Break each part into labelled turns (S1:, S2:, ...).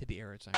S1: Hit the arrow sign.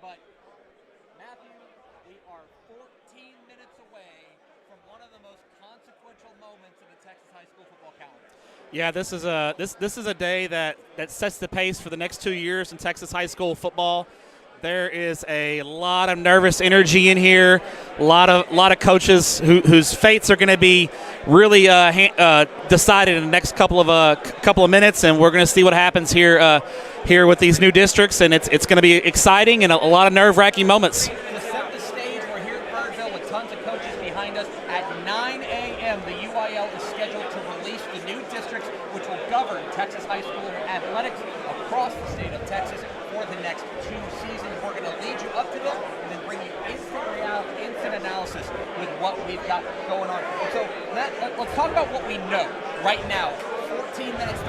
S2: But, Matthew, we are 14 minutes away from one of the most consequential moments in the Texas high school football calendar.
S3: Yeah, this is a day that sets the pace for the next 2 years in Texas high school football. There is a lot of nervous energy in here. A lot of coaches whose fates are going to be really decided in the next couple of minutes, and we're going to see what happens here with these new districts, and it's going to be exciting and a lot of nerve-wracking moments.
S2: To set the stage, we're here at Birdville with tons of coaches behind us. At 9 a.m., the UIL is scheduled to release the new districts, which will govern Texas high school athletics across the state of Texas for the next 2 seasons. We're going to lead you up to them and then bring you instant analysis with what we've got going on. And so, Matt, let's talk about what we know right now. 13 minutes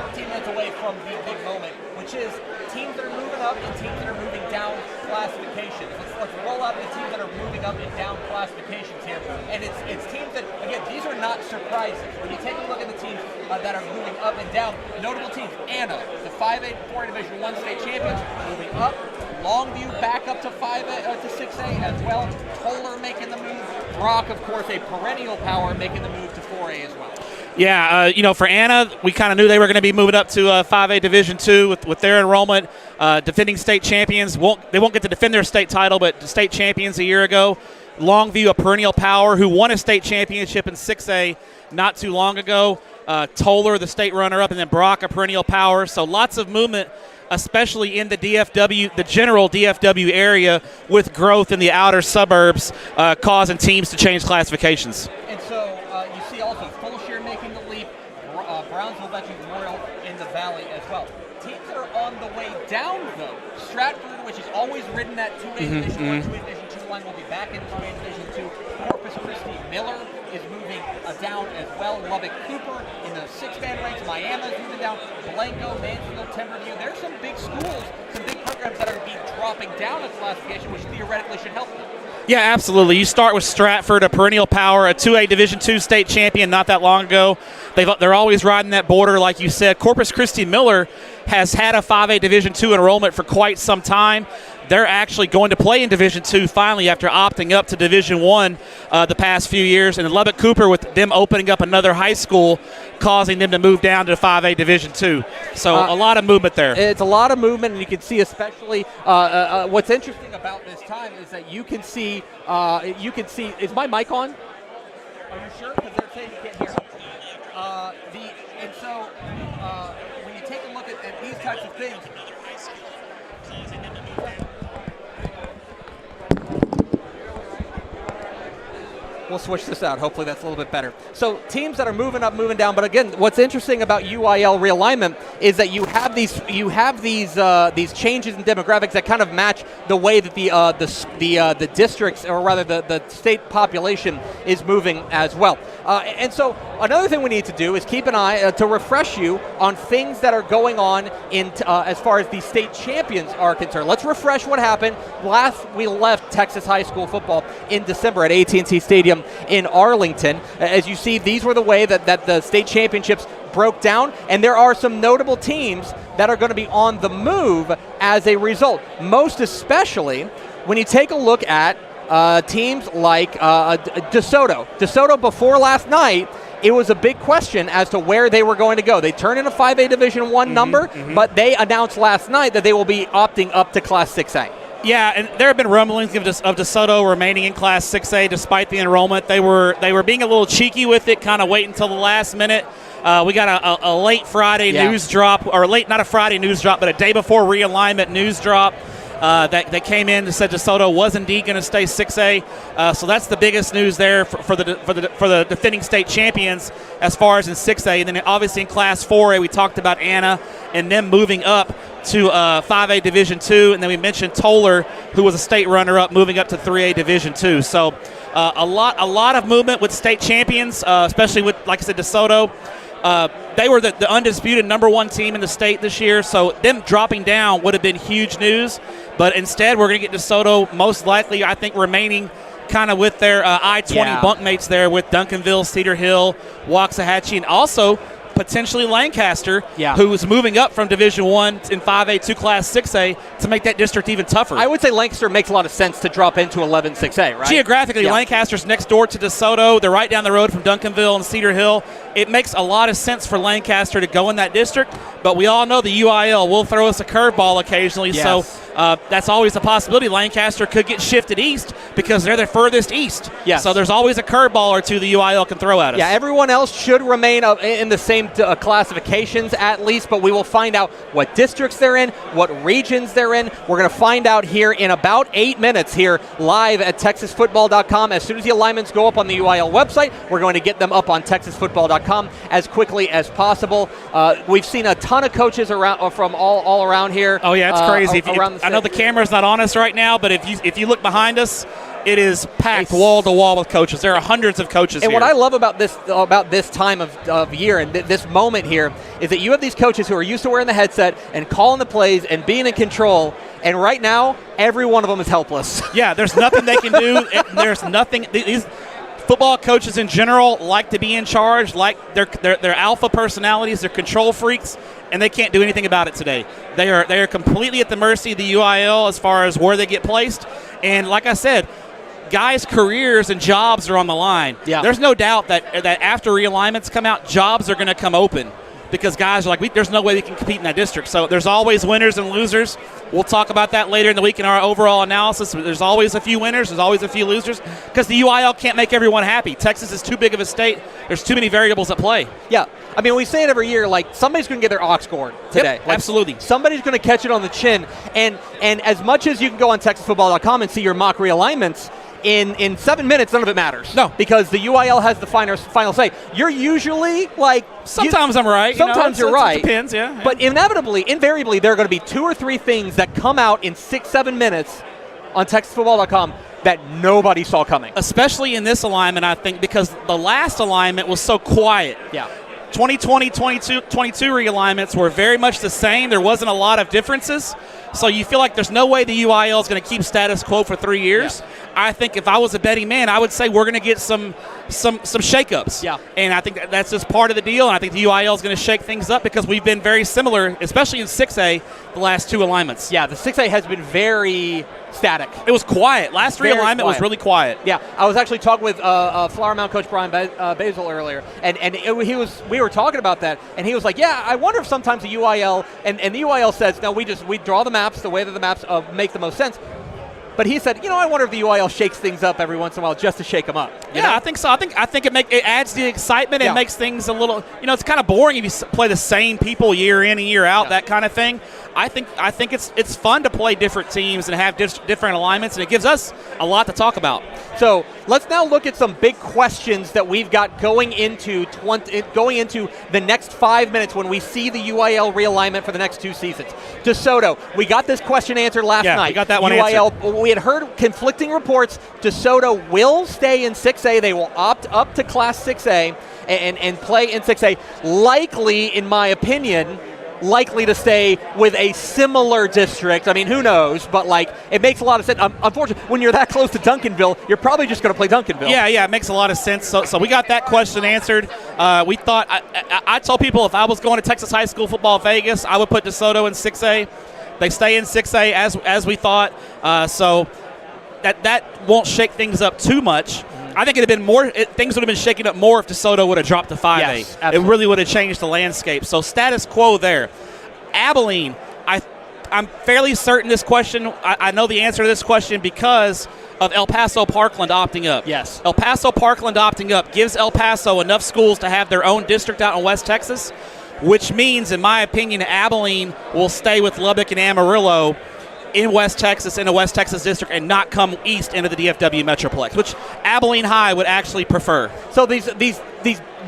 S2: away from the big moment, which is teams that are moving up and teams that are moving down classifications. Let's roll out the teams that are moving up and down classifications here. And it's teams that, again, these are not surprises. When you take a look at the teams that are moving up and down, notable teams, Anna, the 5A 4 Division I state champions, moving up. Longview back up to 5A to 6A as well. Toller making the move. Brock, of course, a perennial power, making the move to 4A as well.
S3: Yeah, for Anna, we kind of knew they were going to be moving up to 5A Division II with their enrollment. Defending state champions. They won't get to defend their state title, but state champions a year ago. Longview, a perennial power, who won a state championship in 6A not too long ago. Toller, the state runner-up, and then Brock, a perennial power. So lots of movement, especially in the DFW, the general DFW area, with growth in the outer suburbs, causing teams to change classifications.
S2: And so you see also Fulshire making the leap, Brownsville Veterans Memorial in the Valley as well. Teams that are on the way down, though, Stratford, which has always ridden that 2A Division 1, 2A Division 2 line, will be back in 2A Division 2. Corpus Christi Miller is moving down as well. Lubbock Cooper in the 6-man ranks. Miami is moving down. Blanco, Mansfield, Timberview. There's some big schools, some big programs that are going to be dropping down in classification, which theoretically should help them.
S3: Yeah, absolutely. You start with Stratford, a perennial power, a 2A Division II state champion not that long ago. They're always riding that border, like you said. Corpus Christi Miller has had a 5A Division II enrollment for quite some time. They're actually going to play in Division II finally after opting up to Division I the past few years. And Lubbock Cooper, with them opening up another high school, causing them to move down to 5A Division II. So a lot of movement there.
S2: It's a lot of movement, and you can see especially what's interesting about this time is that you can see, is my mic on? Are you sure? Because they're saying you can't hear. When you take a look at these types of things, we'll switch this out. Hopefully that's a little bit better. So teams that are moving up, moving down. But again, what's interesting about UIL realignment is that you have these changes in demographics that kind of match the way that the districts, or rather the state population, is moving as well. And so another thing we need to do is keep an eye to refresh you on things that are going on in as far as the state champions are concerned. Let's refresh what happened last we left Texas high school football in December at AT&T Stadium in Arlington. As you see, these were the way that the state championships broke down, and there are some notable teams that are going to be on the move as a result. Most especially when you take a look at teams like DeSoto. DeSoto, before last night, it was a big question as to where they were going to go. They turned in a 5A Division I number, but they announced last night that they will be opting up to Class 6A.
S3: Yeah, and there have been rumblings of DeSoto remaining in Class 6A despite the enrollment. They were being a little cheeky with it, kind of waiting until the last minute. We got a late Friday news drop, or not a Friday news drop, but a day before realignment news drop. That came in and said DeSoto was indeed going to stay 6A. So that's the biggest news there for the defending state champions as far as in 6A. And then obviously in Class 4A, we talked about Anna and them moving up to 5A Division II. And then we mentioned Toller, who was a state runner-up, moving up to 3A Division II. So a lot of movement with state champions, especially with, like I said, DeSoto. They were the undisputed #1 team in the state this year, so them dropping down would have been huge news. But instead, we're going to get DeSoto most likely, I think, remaining kind of with their I-20 bunkmates there with Duncanville, Cedar Hill, Waxahachie, and also potentially Lancaster, who is moving up from Division I in 5A to Class 6A to make that district even tougher.
S2: I would say Lancaster makes a lot of sense to drop into 11-6A, right?
S3: Geographically, Lancaster's next door to DeSoto. They're right down the road from Duncanville and Cedar Hill. It makes a lot of sense for Lancaster to go in that district, but we all know the UIL will throw us a curveball occasionally, so that's always a possibility. Lancaster could get shifted east because they're the furthest east. So there's always a curveball or two the UIL can throw at us.
S2: Yeah, everyone else should remain in the same classifications at least, but we will find out what districts they're in, what regions they're in. We're going to find out here in about 8 minutes here live at TexasFootball.com. As soon as the alignments go up on the UIL website, we're going to get them up on TexasFootball.com as quickly as possible. We've seen a ton of coaches around from all around here.
S3: Oh yeah, it's crazy. I know the camera's not on us right now, but if you look behind us, it is packed wall to wall with coaches. There are hundreds of coaches
S2: and
S3: here.
S2: What I love about this time of year and this moment here is that you have these coaches who are used to wearing the headset and calling the plays and being in control. And right now, every one of them is helpless.
S3: Yeah, there's nothing they can do. There's nothing. These football coaches in general like to be in charge, like they're alpha personalities, they're control freaks, and they can't do anything about it today. They are completely at the mercy of the UIL as far as where they get placed. And like I said, guys' careers and jobs are on the line. There's no doubt that after realignments come out, jobs are going to come open because guys are like, there's no way we can compete in that district. So there's always winners and losers. We'll talk about that later in the week in our overall analysis. There's always a few winners. There's always a few losers because the UIL can't make everyone happy. Texas is too big of a state. There's too many variables at play.
S2: Yeah. I mean, we say it every year, like, somebody's going to get their ox gored today.
S3: Yep, absolutely.
S2: Somebody's going to catch it on the chin. And as much as you can go on TexasFootball.com and see your mock realignments, in 7 minutes, none of it matters.
S3: No.
S2: Because the UIL has the final say. You're usually, like...
S3: Sometimes I'm right.
S2: Sometimes you're right.
S3: It depends, yeah.
S2: But invariably, there are going to be 2 or 3 things that come out in 6-7 minutes on TexasFootball.com that nobody saw coming.
S3: Especially in this alignment, I think, because the last alignment was so quiet. 2020, 22 realignments were very much the same. There wasn't a lot of differences. So you feel like there's no way the UIL is going to keep status quo for 3 years. I think if I was a betting man, I would say we're going to get some shakeups. And I think that's just part of the deal. And I think the UIL is going to shake things up because we've been very similar, especially in 6A, the last 2 alignments.
S2: Yeah, the 6A has been very static.
S3: It was quiet. Last realignment was really quiet.
S2: Yeah, I was actually talking with Flower Mound coach Brian Basil earlier, and we were talking about that, and he was like, yeah, I wonder if sometimes the UIL, and the UIL says, no, we draw the maps the way that the maps make the most sense. But he said, I wonder if the UIL shakes things up every once in a while just to shake them up. You know?
S3: I think so. I think it adds the excitement and makes things a little, it's kind of boring if you play the same people year in and year out, that kind of thing. I think it's fun to play different teams and have different alignments, and it gives us a lot to talk about.
S2: So let's now look at some big questions that we've got going into the next 5 minutes when we see the UIL realignment for the next 2 seasons. DeSoto, we got this question answered last night.
S3: We got that one
S2: UIL,
S3: answered.
S2: We had heard conflicting reports. DeSoto will stay in 6A. They will opt up to Class 6A and play in 6A. Likely, in my opinion, to stay with a similar district. I mean, who knows? But, it makes a lot of sense. Unfortunately, when you're that close to Duncanville, you're probably just going to play Duncanville.
S3: Yeah, it makes a lot of sense. So we got that question answered. We thought, I told people if I was going to Texas High School Football Vegas, I would put DeSoto in 6A. They stay in 6A as we thought. So that won't shake things up too much. I think things would have been shaken up more if DeSoto would have dropped to 5A. Yes, it really would have changed the landscape. So status quo there. Abilene, I'm fairly certain this question, I know the answer to this question because of El Paso Parkland opting up.
S2: Yes.
S3: El Paso Parkland opting up gives El Paso enough schools to have their own district out in West Texas, which means, in my opinion, Abilene will stay with Lubbock and Amarillo in West Texas, in a West Texas district, and not come east into the DFW Metroplex, which Abilene High would actually prefer.
S2: So these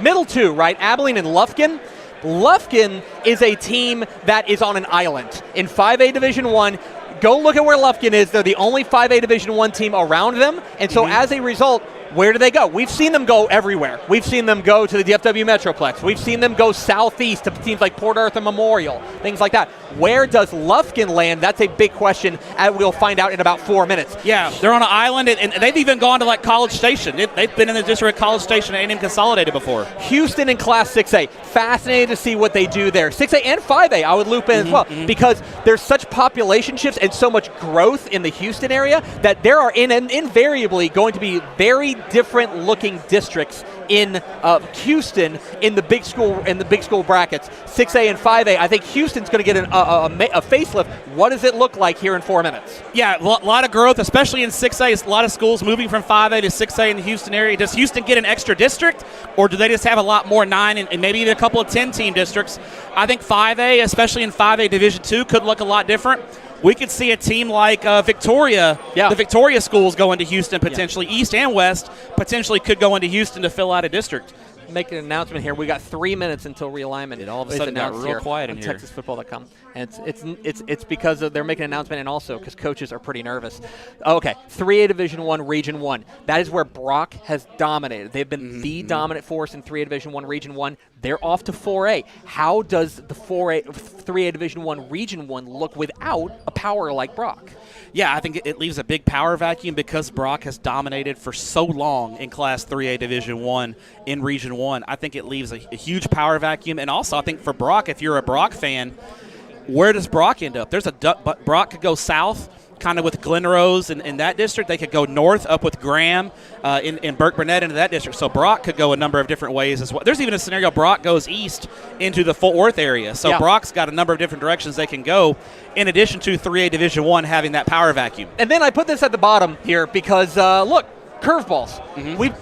S2: middle two, right, Abilene and Lufkin, Lufkin is a team that is on an island in 5A Division I. Go look at where Lufkin is. They're the only 5A Division I team around them. And so as a result, where do they go? We've seen them go everywhere. We've seen them go to the DFW Metroplex. We've seen them go southeast to teams like Port Arthur Memorial, things like that. Where does Lufkin land? That's a big question, and we'll find out in about 4 minutes.
S3: Yeah, they're on an island, and they've even gone to like College Station. They've been in the district College Station and Consolidated before.
S2: Houston in Class 6A. Fascinated to see what they do there. 6A and 5A I would loop in as well, because there's such population shifts and so much growth in the Houston area that there are invariably going to be very different looking districts in Houston in the big school brackets. 6A and 5A. I think Houston's going to get a facelift. What does it look like here in 4 minutes?
S3: Yeah, a lot of growth, especially in 6A. A lot of schools moving from 5A to 6A in the Houston area. Does Houston get an extra district, or do they just have a lot more 9 and maybe even a couple of 10-team districts? I think 5A, especially in 5A Division II, could look a lot different. We could see a team like Victoria, the Victoria schools go into Houston potentially. East and West potentially could go into Houston to fill out a district.
S2: Make an announcement here. We got 3 minutes until realignment.
S3: It all of a sudden got real quiet in here.
S2: TexasFootball.com, and it's because they're making an announcement, and also because coaches are pretty nervous. Okay, 3A Division I, Region 1. That is where Brock has dominated. They've been the dominant force in 3A Division I, Region 1. They're off to 4A. How does the 3A Division I, Region 1 look without a power like Brock?
S3: Yeah, I think it leaves a big power vacuum because Brock has dominated for so long in Class 3A Division I in Region 1. I think it leaves a huge power vacuum. And also, I think for Brock, if you're a Brock fan, where does Brock end up? Brock could go south, kind of with Glen Rose in that district. They could go north up with Graham in Burke Burnett into that district. So Brock could go a number of different ways as well. There's even a scenario Brock goes east into the Fort Worth area. So Brock's got a number of different directions they can go, in addition to 3A Division I having that power vacuum.
S2: And then I put this at the bottom here because, look, curveballs.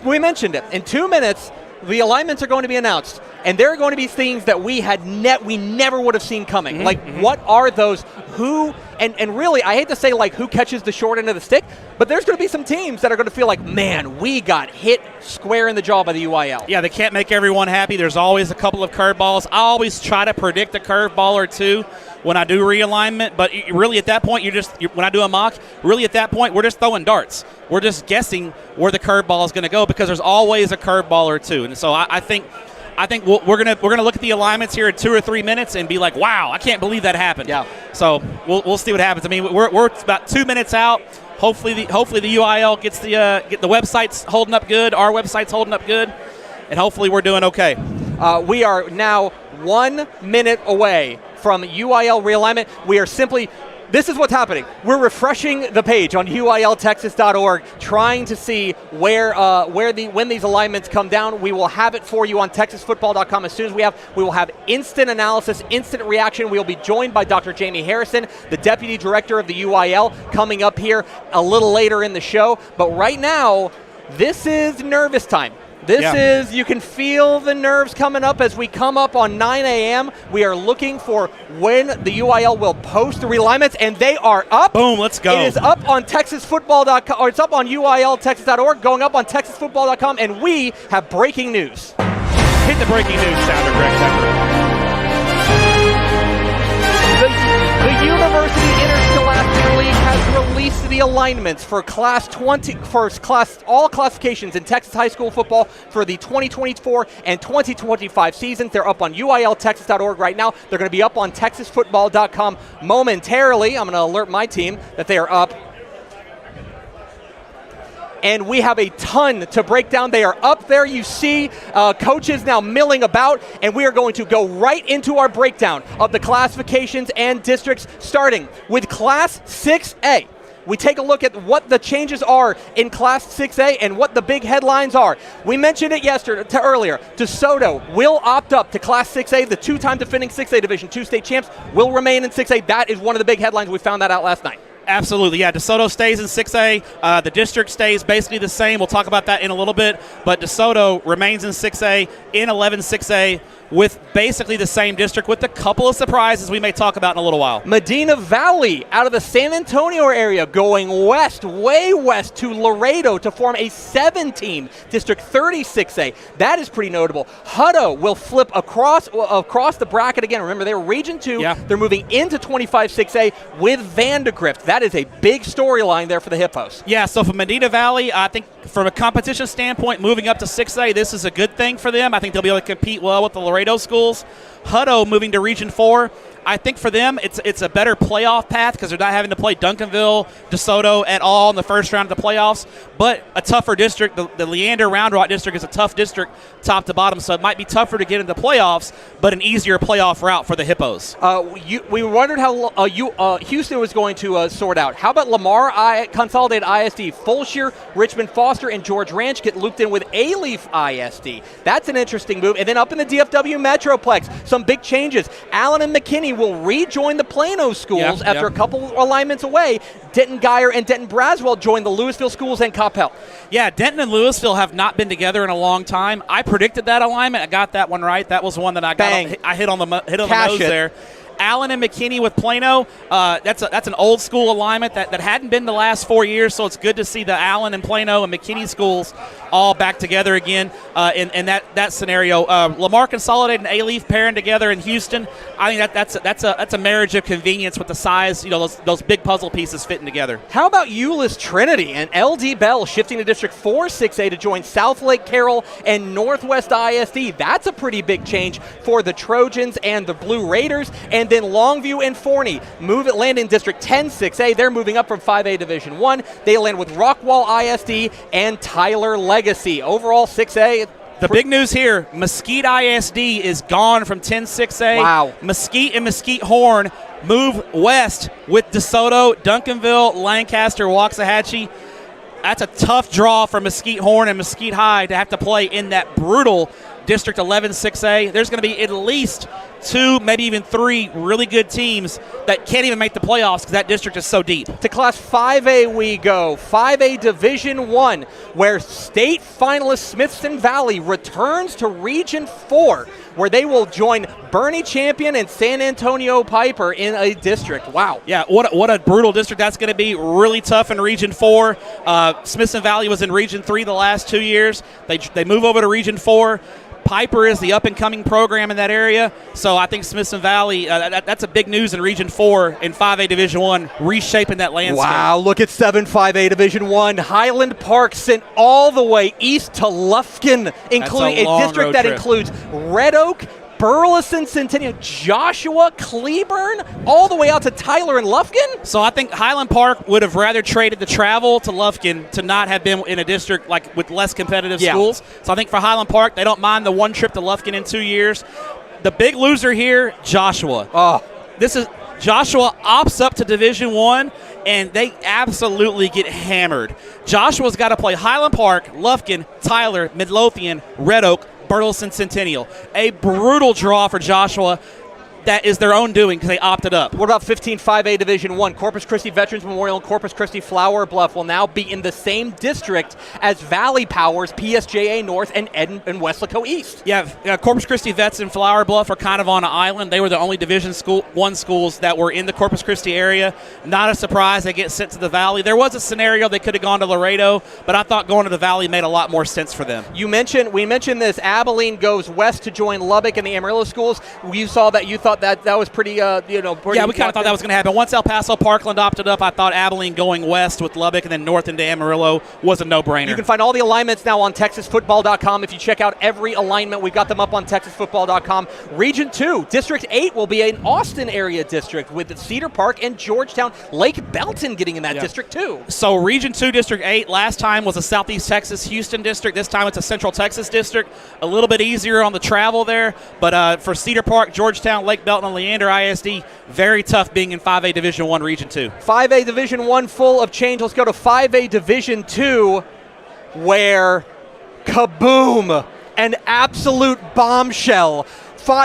S2: We mentioned it. In 2 minutes, the alignments are going to be announced, and there are going to be things that we never would have seen coming. What are those? Who? And really, I hate to say who catches the short end of the stick, but there's going to be some teams that are going to feel like, man, we got hit square in the jaw by the UIL.
S3: Yeah, they can't make everyone happy. There's always a couple of curveballs. I always try to predict a curveball or two when I do realignment, but really at that point, when I do a mock, really at that point, we're just throwing darts. We're just guessing where the curveball is going to go because there's always a curveball or two. And so I think we're gonna look at the alignments here in 2 or 3 minutes and be like, wow, I can't believe that happened.
S2: Yeah.
S3: So we'll see what happens. I mean, we're about 2 minutes out. Hopefully the UIL gets the websites holding up good. Our website's holding up good, and hopefully we're doing okay.
S2: We are now 1 minute away from UIL realignment. We are simply. This is what's happening. We're refreshing the page on UILTexas.org, trying to see when these alignments come down. We will have it for you on TexasFootball.com as soon as we will have instant analysis, instant reaction. We will be joined by Dr. Jamie Harrison, the Deputy Director of the UIL, coming up here a little later in the show. But right now, this is nervous time. You can feel the nerves coming up as we come up on 9 a.m. We are looking for when the UIL will post the realignments, and they are up.
S3: Boom, let's go.
S2: It is up on TexasFootball.com, or it's up on UILTexas.org, going up on TexasFootball.com, and we have breaking news.
S3: Hit the breaking news sounder, Greg.
S2: The University Interscholastic League has released the alignments for all classifications in Texas high school football for the 2024 and 2025 seasons. They're up on UILTexas.org right now. They're going to be up on TexasFootball.com momentarily. I'm going to alert my team that they are up. And we have a ton to break down. They are up there. You see coaches now milling about, and we are going to go right into our breakdown of the classifications and districts, starting with Class 6A. we take a look at what the changes are in Class 6A and what the big headlines are. We mentioned it earlier. DeSoto will opt up to Class 6A. The two-time defending 6A Division II state champs will remain in 6A. That is one of the big headlines. We found that out last night.
S3: Absolutely, yeah. DeSoto stays in 6A. The district stays basically the same. We'll talk about that in a little bit. But DeSoto remains in 6A, in 11-6A, with basically the same district, with a couple of surprises we may talk about in a little while.
S2: Medina Valley, out of the San Antonio area, going west, way west to Laredo to form a 7-team District 36A. That is pretty notable. Hutto will flip across the bracket again. Remember, they were Region 2.
S3: Yeah.
S2: They're moving into 25-6A with Vandegrift. That is a big storyline there for the Hippos.
S3: Yeah, so for Medina Valley, I think from a competition standpoint, moving up to 6A, this is a good thing for them. I think they'll be able to compete well with the Laredo schools. Hutto moving to Region 4, I think for them it's a better playoff path because they're not having to play Duncanville, DeSoto at all in the first round of the playoffs, but a tougher district. The Leander Round Rock district is a tough district top to bottom, so it might be tougher to get into the playoffs, but an easier playoff route for the Hippos.
S2: We wondered how Houston was going to sort out. How about Lamar Consolidated ISD? Fulshire, Richmond Foster, and George Ranch get looped in with Alief ISD. That's an interesting move. And then up in the DFW Metroplex, some big changes. Allen and McKinney will rejoin the Plano schools after a couple alignments away. Denton Geyer and Denton Braswell join the Louisville schools and Coppell. Yeah,
S3: Denton and Louisville have not been together in a long time. I predicted that alignment. I got that one right. That was one that I hit on the nose there. Allen and McKinney with Plano, that's an old school alignment that hadn't been the last 4 years, so it's good to see the Allen and Plano and McKinney schools all back together again in that scenario. Lamar Consolidated and Alief pairing together in Houston, I think that's a marriage of convenience with the size, those big puzzle pieces fitting together.
S2: How about Euless Trinity and LD Bell shifting to District 4 6A to join South Lake Carroll and Northwest ISD? That's a pretty big change for the Trojans and the Blue Raiders. And then Longview and Forney land in District 10 6A. They're moving up from 5A Division 1. They land with Rockwall ISD and Tyler Legacy. Overall 6A.
S3: The big news here, Mesquite ISD is gone from 10-6A.
S2: Wow.
S3: Mesquite and Mesquite Horn move west with DeSoto, Duncanville, Lancaster, Waxahachie. That's a tough draw for Mesquite Horn and Mesquite High to have to play in that brutal District 11-6A. There's going to be at least 2, maybe even 3 really good teams that can't even make the playoffs because that district is so deep.
S2: To Class 5A we go. 5A Division 1, where state finalist Smithson Valley returns to Region 4, where they will join Bernie Champion and San Antonio Piper in a district. Wow.
S3: Yeah, what a brutal district that's going to be. Really tough in Region 4. Smithson Valley was in Region 3 the last 2 years. They move over to Region 4. Piper is the up-and-coming program in that area, so I think Smithson Valley, that's a big news in Region 4 in 5A Division 1, reshaping that landscape.
S2: Wow, look at 5A Division 1. Highland Park sent all the way east to Lufkin, including a district that includes Red Oak, Burleson, Centennial, Joshua, Cleburne, all the way out to Tyler and Lufkin?
S3: So I think Highland Park would have rather traded the travel to Lufkin to not have been in a district like with less competitive schools. So I think for Highland Park, they don't mind the one trip to Lufkin in 2 years. The big loser here, Joshua. Joshua opts up to Division 1, and they absolutely get hammered. Joshua's got to play Highland Park, Lufkin, Tyler, Midlothian, Red Oak, Burleson, Centennial. A brutal draw for Joshua. That is their own doing because they opted up.
S2: What about 5A Division 1? Corpus Christi Veterans Memorial and Corpus Christi Flower Bluff will now be in the same district as Valley Powers, PSJA North, and Weslaco East.
S3: Yeah, Corpus Christi Vets and Flower Bluff are kind of on an island. They were the only Division 1 schools that were in the Corpus Christi area. Not a surprise they get sent to the Valley. There was a scenario they could have gone to Laredo, but I thought going to the Valley made a lot more sense for them.
S2: We mentioned this. Abilene goes west to join Lubbock and the Amarillo schools. You thought that was pretty,
S3: Yeah, we kind of thought that was going to happen. Once El Paso Parkland opted up, I thought Abilene going west with Lubbock and then north into Amarillo was a no-brainer.
S2: You can find all the alignments now on TexasFootball.com. If you check out every alignment, we've got them up on TexasFootball.com. Region 2, District 8 will be an Austin area district with Cedar Park and Georgetown. Lake Belton getting in that district too.
S3: So Region 2, District 8, last time was a Southeast Texas Houston district. This time it's a Central Texas district. A little bit easier on the travel there, but for Cedar Park, Georgetown, Lake District, Belton and Leander ISD. Very tough being in 5A Division I Region 2.
S2: 5A Division I full of change. Let's go to 5A Division II, where kaboom, an absolute bombshell.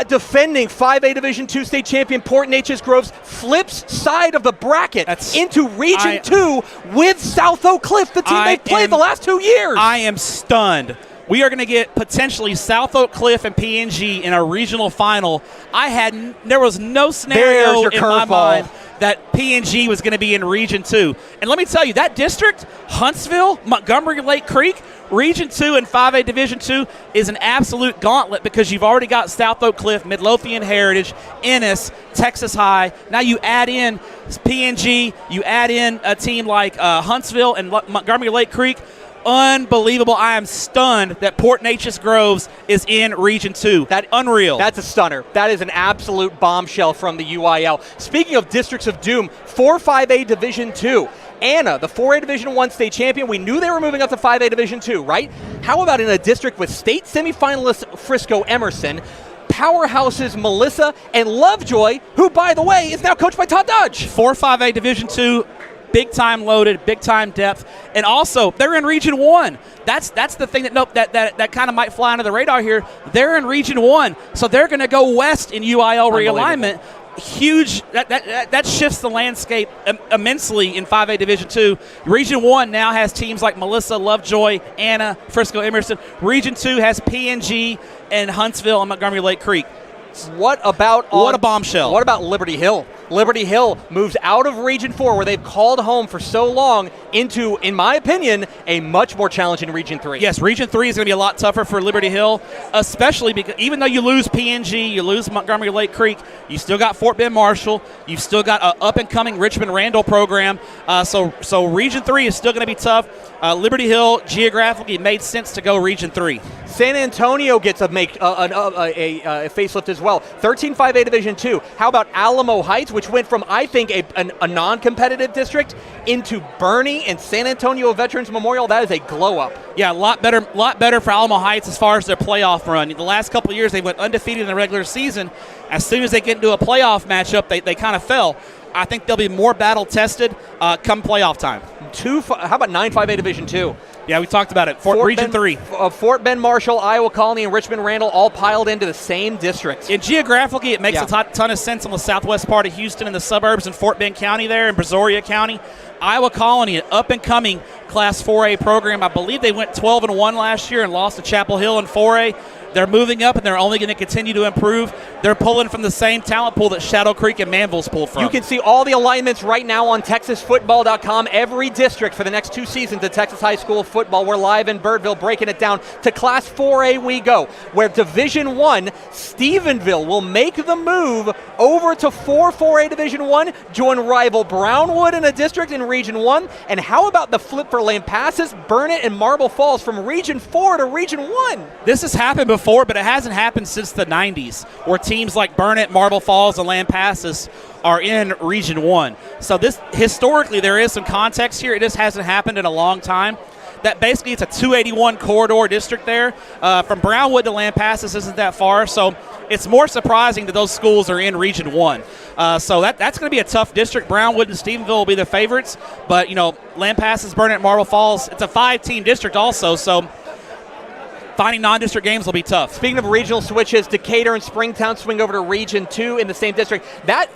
S2: Defending 5A Division II state champion Port Neches Groves flips side of the bracket into Region 2 with South Oak Cliff, the team they've played the last 2 years.
S3: I am stunned. We are going to get potentially South Oak Cliff and PNG in a regional final. There was no scenario in my mind that PNG was going to be in Region 2. And let me tell you, that district, Huntsville, Montgomery Lake Creek, Region 2 and 5A Division 2 is an absolute gauntlet because you've already got South Oak Cliff, Midlothian Heritage, Ennis, Texas High. Now you add in PNG, you add in a team like Huntsville and Montgomery Lake Creek. Unbelievable. I am stunned that Port Neches Groves is in Region 2. Unreal.
S2: That's a stunner. That is an absolute bombshell from the UIL. Speaking of districts of doom, 4-5A Division 2. Anna, the 4A Division I state champion, we knew they were moving up to 5A Division II, right? How about in a district with state semifinalist Frisco Emerson, powerhouses Melissa and Lovejoy, who, by the way, is now coached by Todd Dodge?
S3: 4-5A Division II, big time loaded, big time depth, and also they're in Region 1. That's the thing that kind of might fly under the radar here. They're in Region 1, so they're going to go west in UIL realignment. Huge. That shifts the landscape immensely in 5A Division II. Region 1 now has teams like Melissa, Lovejoy, Anna, Frisco Emerson. Region 2 has PNG and Huntsville and Montgomery Lake Creek.
S2: What a bombshell. What about Liberty Hill? Liberty Hill moves out of Region 4, where they've called home for so long, into, in my opinion, a much more challenging Region 3.
S3: Yes, Region 3 is going to be a lot tougher for Liberty Hill, especially because even though you lose PNG, you lose Montgomery Lake Creek, you still got Fort Bend Marshall, you've still got an up-and-coming Richmond Randall program, so Region 3 is still going to be tough. Liberty Hill, geographically, it made sense to go Region 3.
S2: San Antonio gets a facelift as well. 13-5A Division II. How about Alamo Heights, which went from, I think, a non-competitive district into Bernie and San Antonio Veterans Memorial? That is a glow-up.
S3: Yeah, a lot better for Alamo Heights as far as their playoff run. The last couple of years, they went undefeated in the regular season. As soon as they get into a playoff matchup, they kind of fell. I think they'll be more battle-tested come playoff time.
S2: How about 9-5A Division II?
S3: Yeah, we talked about it. Region 3.
S2: Fort Bend Marshall, Iowa Colony, and Richmond Randall all piled into the same district.
S3: And geographically, it makes a ton of sense on the southwest part of Houston and the suburbs in Fort Bend County there, in Brazoria County. Iowa Colony, an up-and-coming Class 4A program. I believe they went 12-1 last year and lost to Chapel Hill in 4A. They're moving up, and they're only going to continue to improve. They're pulling from the same talent pool that Shadow Creek and Manville's pulled from.
S2: You can see all the alignments right now on TexasFootball.com. Every district for the next 2 seasons of Texas high school football. We're live in Birdville, breaking it down to Class 4A we go, where Division I, Stephenville will make the move over to 4A Division I, join rival Brownwood in a district in Region 1. And how about the flip for Lampasas, Burnett, and Marble Falls from Region 4 to Region 1?
S3: This has happened before, but it hasn't happened since the 90s, where teams like Burnett, Marble Falls, and Lampasas are in Region 1. So this, historically, there is some context here. It just hasn't happened in a long time. That basically, it's a 281 corridor district there. From Brownwood to Lampasas isn't that far, so it's more surprising that those schools are in Region 1. So that's going to be a tough district. Brownwood and Stephenville will be the favorites, but, Lampasas, Burnett, Marble Falls, it's a 5-team district also, so finding non-district games will be tough.
S2: Speaking of regional switches, Decatur and Springtown swing over to Region 2 in the same district. That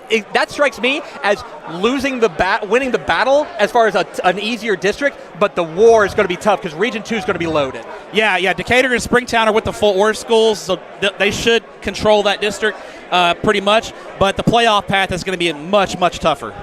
S2: strikes me as winning the battle as far as an easier district, but the war is going to be tough because Region 2 is going to be loaded.
S3: Yeah, Decatur and Springtown are with the Fort Worth schools, so they should control that district pretty much, but the playoff path is going to be much, much tougher.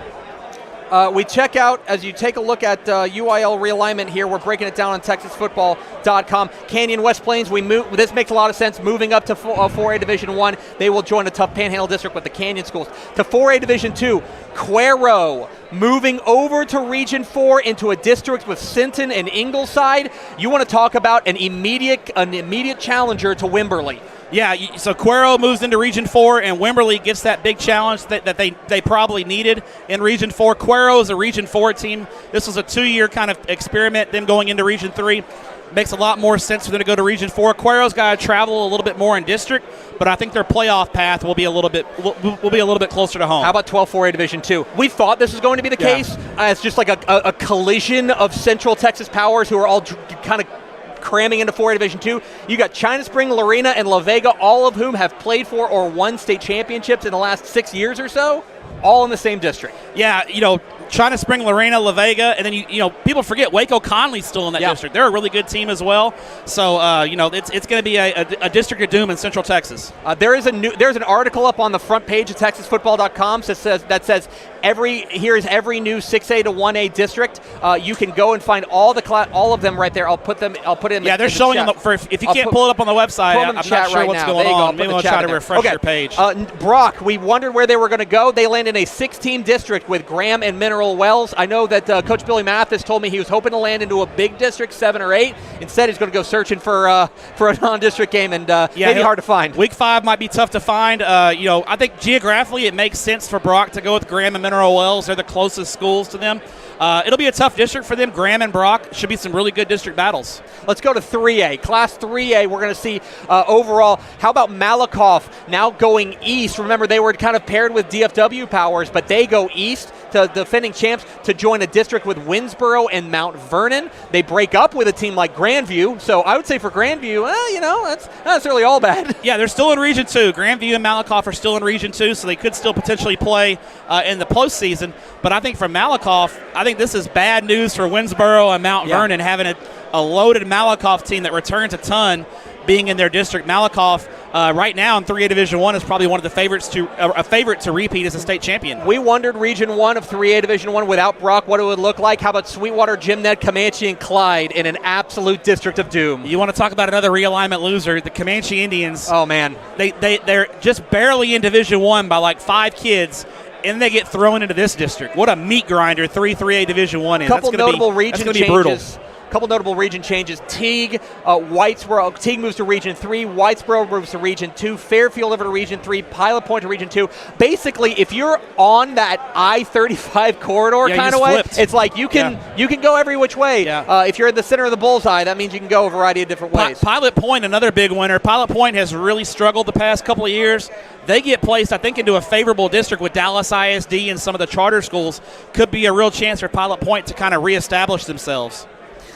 S2: We check out, as you take a look at UIL realignment here, we're breaking it down on TexasFootball.com. Canyon West Plains, this makes a lot of sense, moving up to 4A Division I. They will join a tough Panhandle district with the Canyon schools. To 4A Division II, Cuero moving over to Region 4 into a district with Sinton and Ingleside. You want to talk about an immediate challenger to Wimberley.
S3: Yeah, so Cuero moves into Region 4, and Wimberley gets that big challenge that they probably needed in Region 4. Cuero is a Region 4 team. This was a 2-year kind of experiment, them going into Region 3. Makes a lot more sense for them to go to Region 4. Cuero's got to travel a little bit more in district, but I think their playoff path will be a little bit closer to home.
S2: How about 12-4A Division II? We thought this was going to be the case. It's just like a collision of Central Texas powers who are all kind of cramming into 4A Division II. You got China Spring, Lorena, and La Vega, all of whom have played for or won state championships in the last 6 years or so, all in the same district.
S3: Yeah, China Spring, Lorena, La Vega, and then people forget Waco Conley's still in that district. They're a really good team as well. So it's going to be a district of doom in Central Texas.
S2: There's an article up on the front page of TexasFootball.com that says here is every new 6A to 1A district. You can go and find all of them right there. I'll put it in.
S3: Yeah, they're showing them. If you can't pull it up on the website, I'm not sure what's going on. Maybe we'll try to refresh your page.
S2: Brock, we wondered where they were going to go. They land in a 6-team district with Graham and Mineral Wells. I know that Coach Billy Mathis told me he was hoping to land into a big district, 7 or 8. Instead, he's going to go searching for a non-district game, and maybe hard to find.
S3: Week 5 might be tough to find. I think geographically it makes sense for Brock to go with Graham and Mineral Wells. They're the closest schools to them. It'll be a tough district for them. Graham and Brock should be some really good district battles.
S2: Let's go to 3A. Class 3A, we're going to see overall. How about Malakoff now going east? Remember, they were kind of paired with DFW powers, but they go east to defending champs to join a district with Winsboro and Mount Vernon. They break up with a team like Grandview. So I would say for Grandview, that's not necessarily all bad.
S3: Yeah, they're still in Region 2. Grandview and Malakoff are still in Region 2, so they could still potentially play in the postseason. But I think for Malakoff, I think this is bad news for Winsboro and Mount Vernon, having a loaded Malakoff team that returns a ton being in their district. Malakoff right now in 3A Division I is probably one of the favorites to repeat as a state champion.
S2: We wondered Region 1 of 3A Division I without Brock what it would look like. How about Sweetwater, Jim Ned, Comanche, and Clyde in an absolute district of doom?
S3: You want to talk about another realignment loser, the Comanche Indians.
S2: Oh, man.
S3: They're just barely in Division I by like 5 kids, and they get thrown into this district. What a meat grinder 3A Division I is.
S2: Couple notable region
S3: changes. That's going to be brutal.
S2: Couple notable region changes. Teague, Whitesboro. Teague moves to Region 3. Whitesboro moves to Region 2. Fairfield over to Region 3. Pilot Point to Region 2. Basically, if you're on that I-35 corridor kind of way,
S3: flipped.
S2: It's like you can go every which way.
S3: Yeah.
S2: If you're in the center of the bullseye, that means you can go a variety of different ways.
S3: Pilot Point, another big winner. Pilot Point has really struggled the past couple of years. They get placed, I think, into a favorable district with Dallas ISD and some of the charter schools. Could be a real chance for Pilot Point to kind of reestablish themselves.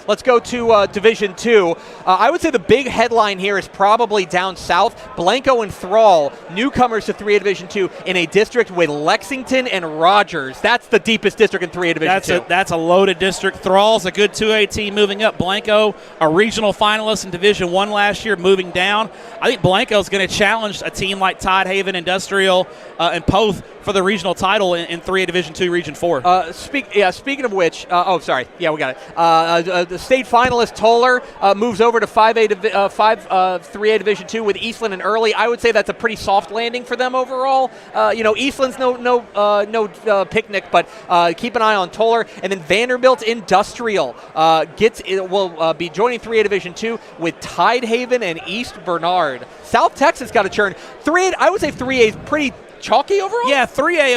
S2: Let's go to Division II. I would say the big headline here is probably down south. Blanco and Thrall, newcomers to 3A Division II in a district with Lexington and Rogers. That's the deepest district in 3A Division II.
S3: That's a loaded district. Thrall's a good 2A team moving up. Blanco, a regional finalist in Division I last year, moving down. I think Blanco's going to challenge a team like Tidehaven, Industrial, and Poth for the regional title in 3A Division II, Region 4.
S2: Speaking of which, we got it. The state finalist Toller moves over to 3A Division II with Eastland and Early. I would say that's a pretty soft landing for them overall. Eastland's no picnic, but keep an eye on Toller. And then Vanderbilt Industrial will be joining 3A Division II with Tidehaven and East Bernard. South Texas got a churn. I would say 3A is pretty chalky overall?
S3: Yeah, 3A.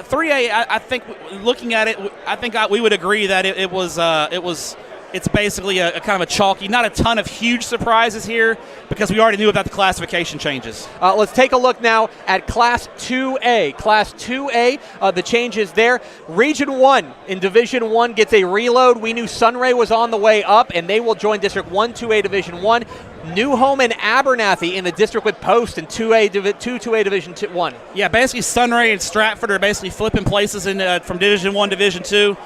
S3: 3A. I think looking at it, I think we would agree that it's basically a kind of a chalky. Not a ton of huge surprises here because we already knew about the classification changes.
S2: Let's take a look now at Class 2A. Class 2A, the changes there. Region 1 in Division 1 gets a reload. We knew Sunray was on the way up, and they will join District 1, 2A Division 1. New Home and Abernathy in the district with Post in 2A Division 1.
S3: Yeah, basically Sunray and Stratford are basically flipping places from Division 1 to Division 2.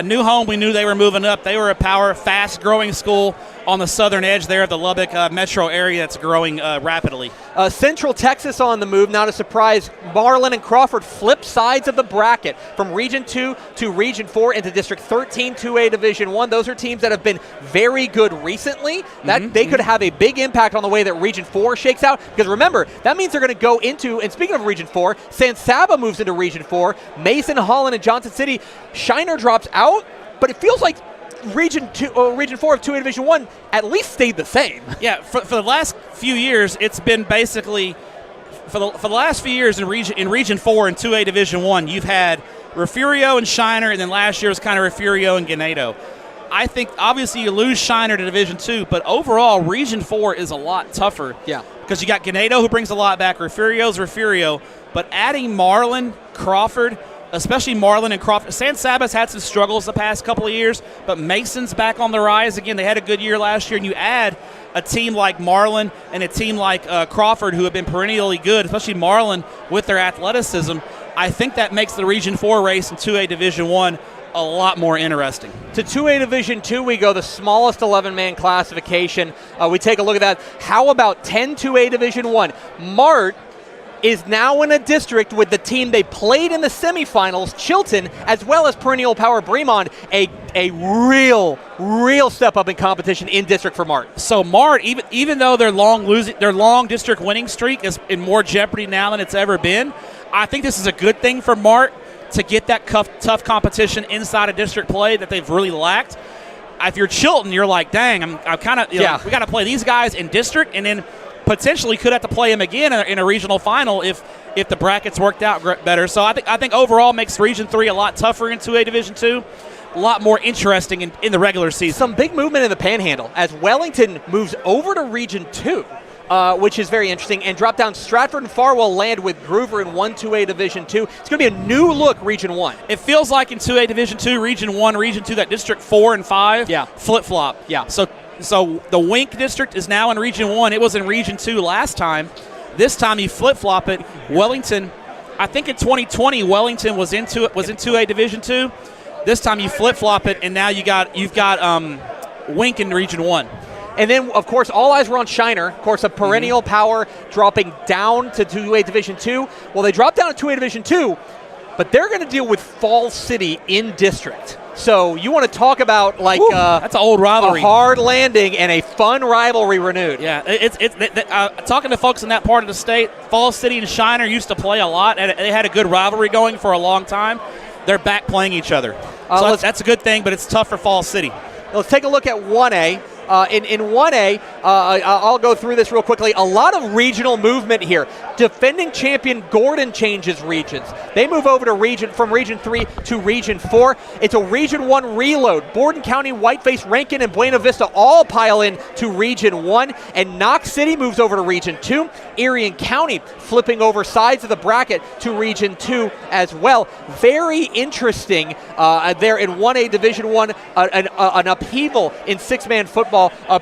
S3: New Home, we knew they were moving up. They were a power, fast-growing school on the southern edge there of the Lubbock metro area that's growing rapidly.
S2: Central Texas on the move, not a surprise. Marlin and Crawford flip sides of the bracket from Region 2 to Region 4 into District 13, 2A Division 1. Those are teams that have been very good recently. They could have a big impact on the way that Region 4 shakes out. Because remember, that means they're going to go into, and speaking of Region 4, San Saba moves into Region 4. Mason, Holland, and Johnson City. Shiner drops out, but it feels like Region 4 of 2A Division 1 at least stayed the same.
S3: Yeah, for the last few years, it's been basically, for the last few years in Region 4 and 2A Division 1, you've had Refugio and Shiner, and then last year was kind of Refugio and Ganado. I think obviously you lose Shiner to Division II, but overall Region 4 is a lot tougher.
S2: Yeah.
S3: Because you got Ganado, who brings a lot back. Refugio's Refugio. But adding Marlin, Crawford, especially Marlin and Crawford. San Sabas had some struggles the past couple of years, but Mason's back on the rise again. They had a good year last year, and you add a team like Marlin and a team like Crawford, who have been perennially good, especially Marlin with their athleticism. I think that makes the Region 4 race in 2A Division 1 a lot more interesting.
S2: To 2A Division 2 we go, the smallest 11-man classification. We take a look at that. How about 10 2A Division 1? Mart is now in a district with the team they played in the semifinals, Chilton, as well as perennial power Bremond, a real step up in competition in district for Mart.
S3: So Mart, even though their long district winning streak is in more jeopardy now than it's ever been, I think this is a good thing for Mart to get that tough competition inside of district play that they've really lacked. If you're Chilton, you're like, dang, I'm kind of, we got to play these guys in district, and then potentially could have to play them again in a regional final if the brackets worked out better. So I think overall makes Region 3 a lot tougher in 2A Division 2, a lot more interesting in the regular season.
S2: Some big movement in the Panhandle as Wellington moves over to Region 2. Which is very interesting, and drop down Stratford and Farwell land with Groover in 1-2A Division 2. It's going to be a new look Region 1.
S3: It feels like in 2A Division 2, Region 1, Region 2, that District 4 and 5, flip-flop.
S2: Yeah.
S3: So the Wink District is now in Region 1. It was in Region 2 last time. This time you flip-flop it. Wellington, I think in 2020, Wellington was in 2A Division 2. This time you flip-flop it, and now you've got Wink in Region 1.
S2: And then, of course, all eyes were on Shiner. Of course, a perennial power dropping down to 2A Division 2. Well, they dropped down to 2A Division 2, but they're going to deal with Falls City in district. So you want to talk about
S3: that's an old rivalry,
S2: a hard landing and a fun rivalry renewed.
S3: Yeah, it's talking to folks in that part of the state. Falls City and Shiner used to play a lot, and they had a good rivalry going for a long time. They're back playing each other, so that's a good thing. But it's tough for Falls City.
S2: Let's take a look at 1A. In 1A, I'll go through this real quickly. A lot of regional movement here. Defending champion Gordon changes regions. They move over to from Region 3 to Region 4. It's a Region 1 reload. Borden County, Whiteface, Rankin, and Buena Vista all pile in to Region 1. And Knox City moves over to Region 2. Erie and County flipping over sides of the bracket to Region 2 as well. Very interesting there in 1A Division 1, an upheaval in six-man football.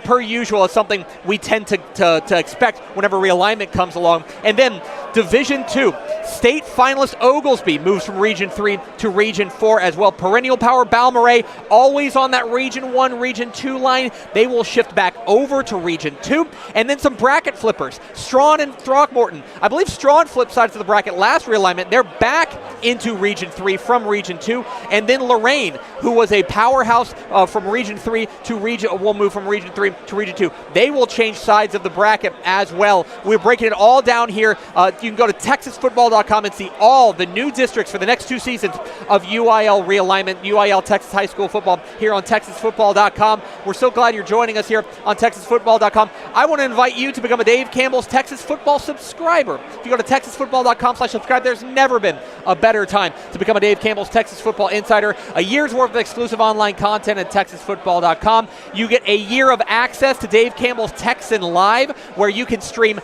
S2: Per usual, is something we tend to expect whenever realignment comes along. And then Division 2, state finalist Oglesby moves from Region 3 to Region 4 as well. Perennial power Balmorhea, always on that Region 1, Region 2 line. They will shift back over to Region 2. And then some bracket flippers. Strawn and Throckmorton. I believe Strawn flipped sides of the bracket last realignment. They're back into Region 3 from Region 2. And then Lorraine, who was a powerhouse from Region 3 to will move from Region 3 to Region 2. They will change sides of the bracket as well. We're breaking it all down here. You can go to TexasFootball.com and see all the new districts for the next 2 seasons of UIL realignment, UIL Texas High School Football here on TexasFootball.com. We're so glad you're joining us here on TexasFootball.com. I want to invite you to become a Dave Campbell's Texas Football subscriber. If you go to TexasFootball.com/subscribe, there's never been a better time to become a Dave Campbell's Texas Football Insider. A year's worth of exclusive online content at TexasFootball.com. You get a year of access to Dave Campbell's Texan Live, where you can stream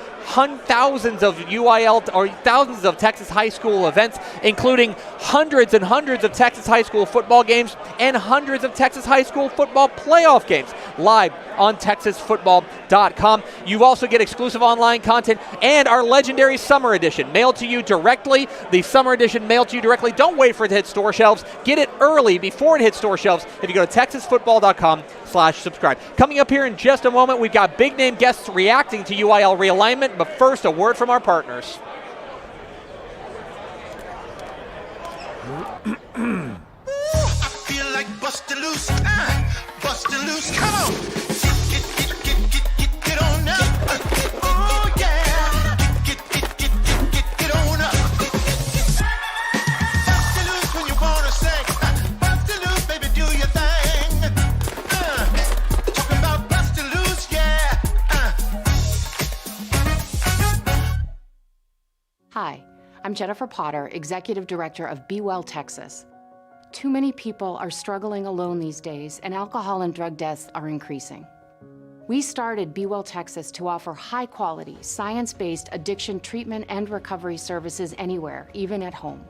S2: thousands of UIL or thousands of Texas high school events, including hundreds and hundreds of Texas high school football games and hundreds of Texas high school football playoff games live on TexasFootball.com. You also get exclusive online content and our legendary summer edition mailed to you directly. The summer edition mailed to you directly. Don't wait for it to hit store shelves. Get it early before it hits store shelves if you go to TexasFootball.com/subscribe. Coming up here in just a moment, we've got big name guests reacting to UIL realignment, but first, a word from our partners.
S1: I feel like bustin' loose, bustin' loose, come on. Get on up. Oh yeah, get on up. Bustin' loose when you wanna sing, bustin' loose, baby, do your thing. Talking about bustin' loose, yeah.
S4: Hi, I'm Jennifer Potter, Executive Director of Be Well Texas. Too many people are struggling alone these days, and alcohol and drug deaths are increasing. We started Be Well Texas to offer high-quality, science-based addiction treatment and recovery services anywhere, even at home.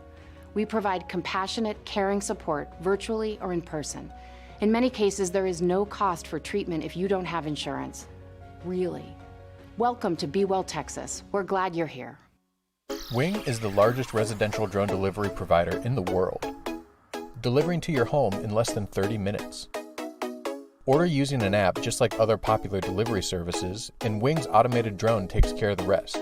S4: We provide compassionate, caring support, virtually or in person. In many cases, there is no cost for treatment if you don't have insurance. Really. Welcome to Be Well Texas. We're glad you're here.
S5: Wing is the largest residential drone delivery provider in the world, delivering to your home in less than 30 minutes. Order using an app just like other popular delivery services, and Wing's automated drone takes care of the rest.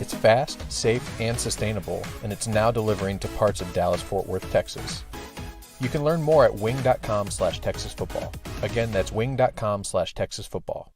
S5: It's fast, safe, and sustainable, and it's now delivering to parts of Dallas-Fort Worth, Texas. You can learn more at wing.com/TexasFootball. Again, that's wing.com/TexasFootball.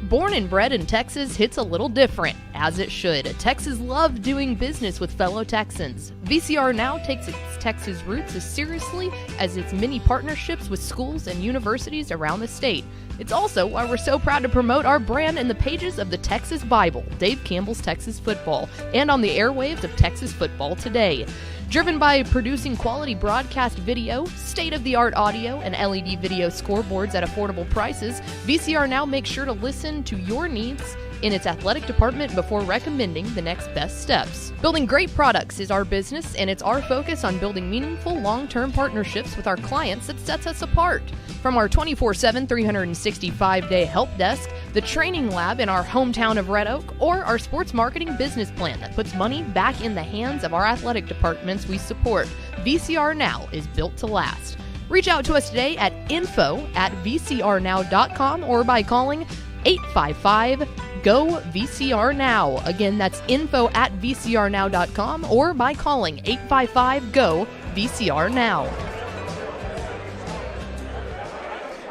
S6: Born and bred in Texas hits a little different, as it should. Texans love doing business with fellow Texans. VCR Now takes its Texas roots as seriously as its many partnerships with schools and universities around the state. It's also why we're so proud to promote our brand in the pages of the Texas Bible, Dave Campbell's Texas Football, and on the airwaves of Texas Football Today. Driven by producing quality broadcast video, state-of-the-art audio, and LED video scoreboards at affordable prices, VCR Now makes sure to listen to your needs in its athletic department before recommending the next best steps. Building great products is our business, and it's our focus on building meaningful long-term partnerships with our clients that sets us apart. From our 24/7, 365-day help desk, the training lab in our hometown of Red Oak, or our sports marketing business plan that puts money back in the hands of our athletic departments we support, VCR Now is built to last. Reach out to us today at info@vcrnow.com or by calling 855-GO-VCR-NOW. Again, that's info@vcrnow.com or by calling 855-GO-VCR-NOW.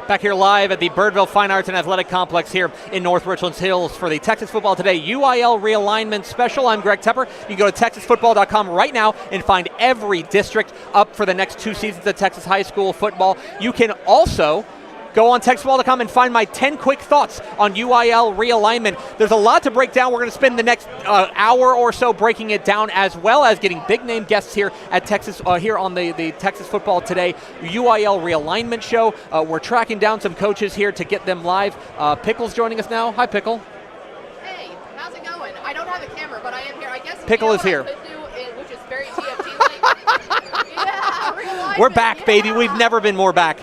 S2: Back here live at the Birdville Fine Arts and Athletic Complex here in North Richlands Hills for the Texas Football Today UIL Realignment Special. I'm Greg Tepper. You can go to texasfootball.com right now and find every district up for the next 2 seasons of Texas high school football. You can also go on texasfootball.com and find my 10 quick thoughts on UIL realignment. There's a lot to break down. We're going to spend the next hour or so breaking it down, as well as getting big-name guests here at Texas, here on the Texas Football Today UIL realignment show. We're tracking down some coaches here to get them live. Pickle's joining us now. Hi, Pickle.
S7: Hey, how's it going? I don't have a camera, but I am here. I guess
S2: Pickle is here.
S7: I could do, which is very TFT-like. Yeah, realignment.
S2: We're back,
S7: yeah.
S2: baby. We've never been more back.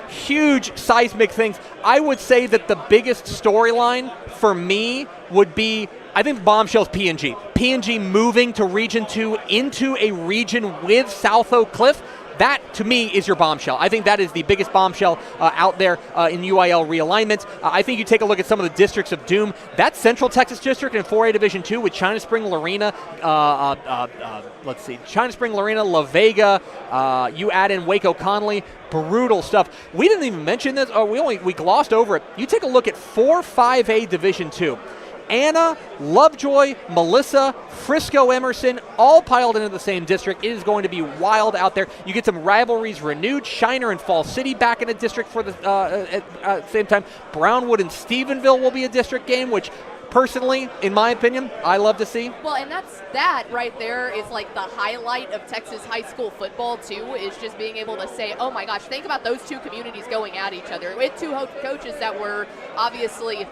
S2: Huge seismic things. I would say that the biggest storyline for me would be, I think bombshell's P&G. P&G moving to Region 2 into a region with South Oak Cliff. That, to me, is your bombshell. I think that is the biggest bombshell out there in UIL realignment. I think you take a look at some of the districts of doom. That Central Texas district in 4A Division 2 with China Spring, Lorena, China Spring, Lorena, La Vega, you add in Waco, Conley, brutal stuff. We didn't even mention this. We glossed over it. You take a look at 4-5A Division 2. Anna, Lovejoy, Melissa, Frisco, Emerson, all piled into the same district. It is going to be wild out there. You get some rivalries renewed. Shiner and Fall City back in a district for the at the same time. Brownwood and Stephenville will be a district game, which personally, in my opinion, I love to see.
S7: Well, and that right there is like the highlight of Texas high school football, too, is just being able to say, oh my gosh, think about those two communities going at each other. We had two coaches that were obviously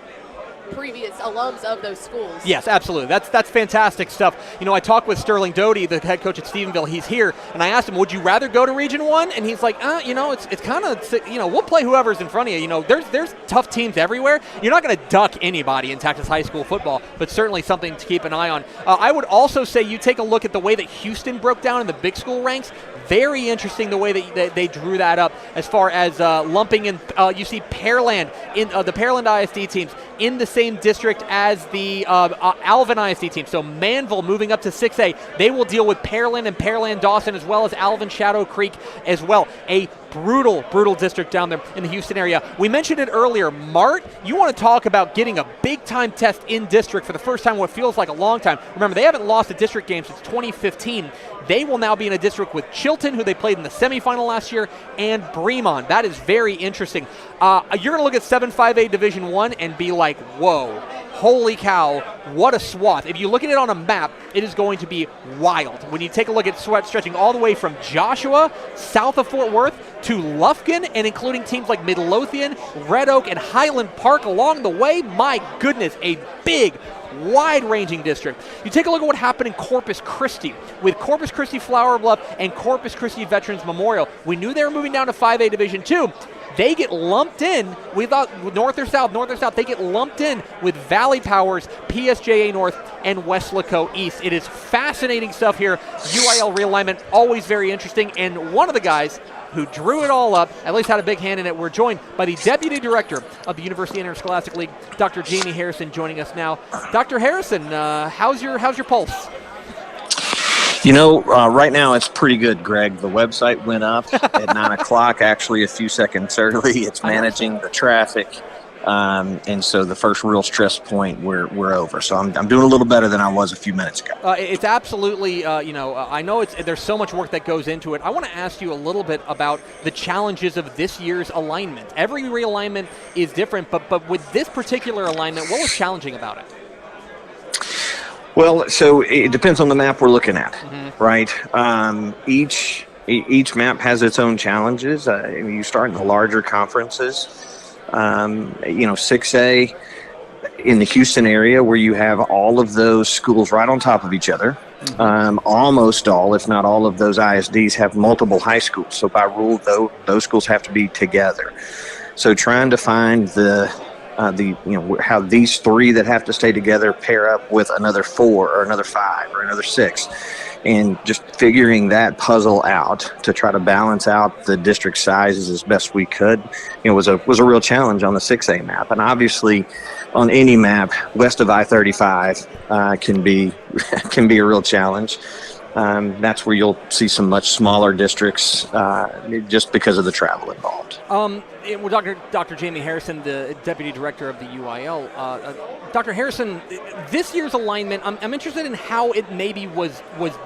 S7: previous alums of those schools.
S2: Yes, absolutely. That's fantastic stuff. You know, I talked with Sterling Doty, the head coach at Stephenville. He's here, and I asked him, would you rather go to Region 1? And he's like, it's kind of, we'll play whoever's in front of you. You know, there's tough teams everywhere. You're not going to duck anybody in Texas high school football, but certainly something to keep an eye on. I would also say you take a look at the way that Houston broke down in the big school ranks. Very interesting the way that they drew that up as far as lumping in. You see Pearland, in the Pearland ISD teams in the same district as the Alvin ISD team. So Manville moving up to 6A. They will deal with Pearland and Pearland Dawson, as well as Alvin Shadow Creek as well. A brutal district down there in the Houston area. We mentioned it earlier. Mart, you want to talk about getting a big-time test in district for the first time in what feels like a long time. Remember, they haven't lost a district game since 2015. They will now be in a district with Chilton, who they played in the semifinal last year, and Bremond. That is very interesting. You're going to look at 7-5A Division 1 and be like, whoa, holy cow, what a swath. If you look at it on a map, it is going to be wild. When you take a look at stretching all the way from Joshua, south of Fort Worth, to Lufkin, and including teams like Midlothian, Red Oak, and Highland Park along the way, my goodness, a big, wide-ranging district. You take a look at what happened in Corpus Christi with Corpus Christi Flower Bluff and Corpus Christi Veterans Memorial. We knew they were moving down to 5A Division II. They get lumped in, we thought north or south, they get lumped in with Valley Powers, PSJA North, and Weslaco East. It is fascinating stuff here. UIL realignment, always very interesting, and one of the guys who drew it all up, at least had a big hand in it. We're joined by the Deputy Director of the University Interscholastic League, Dr. Jamie Harrison, joining us now. Dr. Harrison, how's your pulse?
S8: Right now it's pretty good, Greg. The website went up at 9 o'clock, actually a few seconds early. It's managing the traffic. And so the first real stress point, we're over. So I'm doing a little better than I was a few minutes ago.
S2: It's absolutely, I know there's so much work that goes into it. I want to ask you a little bit about the challenges of this year's alignment. Every realignment is different, but with this particular alignment, what was challenging about it?
S8: Well, so it depends on the map we're looking at, right? Each map has its own challenges. You start in the larger conferences. 6A in the Houston area where you have all of those schools right on top of each other. Almost all, if not all of those ISDs have multiple high schools. So by rule, those schools have to be together. So trying to find how these three that have to stay together pair up with another 4 or another 5 or another 6. And just figuring that puzzle out to try to balance out the district sizes as best we could, was a real challenge on the 6A map. And obviously, on any map west of I-35 can be a real challenge. That's where you'll see some much smaller districts just because of the travel involved.
S2: We're Dr. Jamie Harrison, the Deputy Director of the UIL. Dr. Harrison, this year's alignment, I'm interested in how it maybe was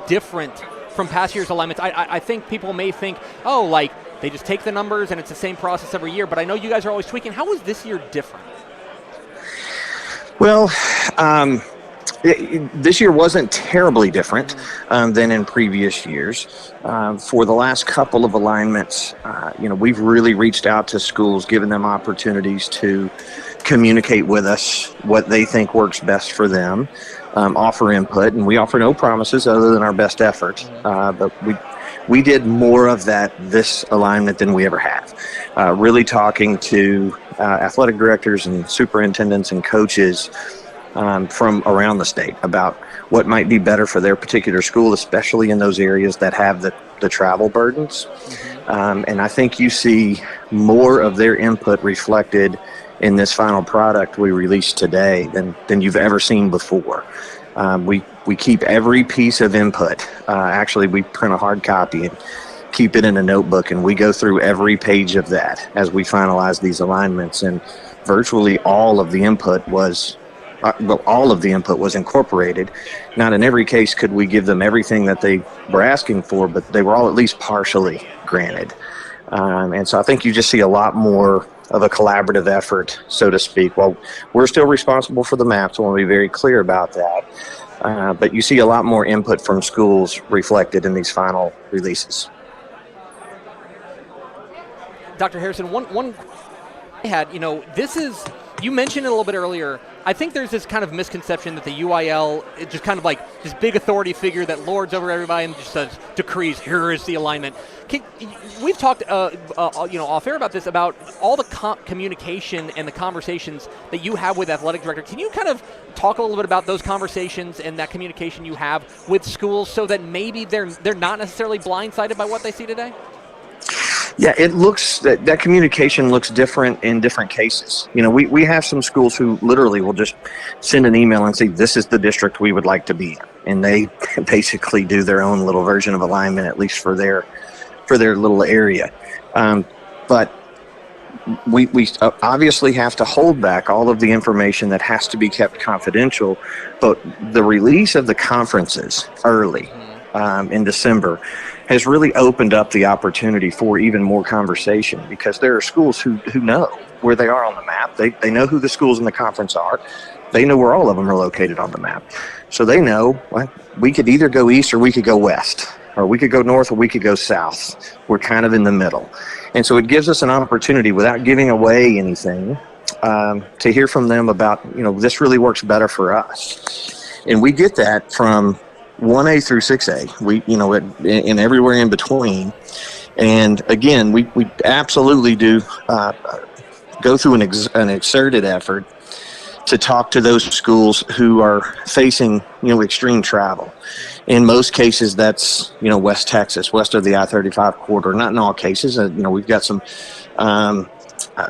S2: different from past year's alignments. I think people may think, they just take the numbers and it's the same process every year, but I know you guys are always tweaking. How was this year different?
S8: Well, this year wasn't terribly different than in previous years. For the last couple of alignments, we've really reached out to schools, given them opportunities to communicate with us what they think works best for them, offer input, and we offer no promises other than our best effort. But we did more of that this alignment than we ever have. Really talking to athletic directors and superintendents and coaches from around the state about what might be better for their particular school, especially in those areas that have the travel burdens. And I think you see more of their input reflected in this final product we released today than you've ever seen before. We keep every piece of input. Actually, we print a hard copy and keep it in a notebook, and we go through every page of that as we finalize these alignments. And virtually all of the input was incorporated. Not in every case could we give them everything that they were asking for, but they were all at least partially granted. And so I think you just see a lot more of a collaborative effort, so to speak. Well, we're still responsible for the maps. I want to be very clear about that. But you see a lot more input from schools reflected in these final releases.
S2: Dr. Harrison, one I had, you mentioned it a little bit earlier. I think there's this kind of misconception that the UIL is just kind of like this big authority figure that lords over everybody and just says, decrees, here is the alignment. We've talked, off air about this, about all the communication and the conversations that you have with athletic director. Can you kind of talk a little bit about those conversations and that communication you have with schools so that maybe they're not necessarily blindsided by what they see today?
S8: Yeah, it looks that communication looks different in different cases. We have some schools who literally will just send an email and say, this is the district we would like to be in. And they basically do their own little version of alignment, at least for their little area. But we obviously have to hold back all of the information that has to be kept confidential. But the release of the conferences early in December has really opened up the opportunity for even more conversation, because there are schools who know where they are on the map. They know who the schools in the conference are. They know where all of them are located on the map. So they know, well, we could either go east or we could go west, or we could go north or we could go south. We're kind of in the middle. And so it gives us an opportunity, without giving away anything, to hear from them about, this really works better for us. And we get that from 1A through 6A, and everywhere in between. And again, we absolutely do go through an exerted effort to talk to those schools who are facing, extreme travel. In most cases, that's, West Texas, west of the I-35 corridor. Not in all cases. We've got some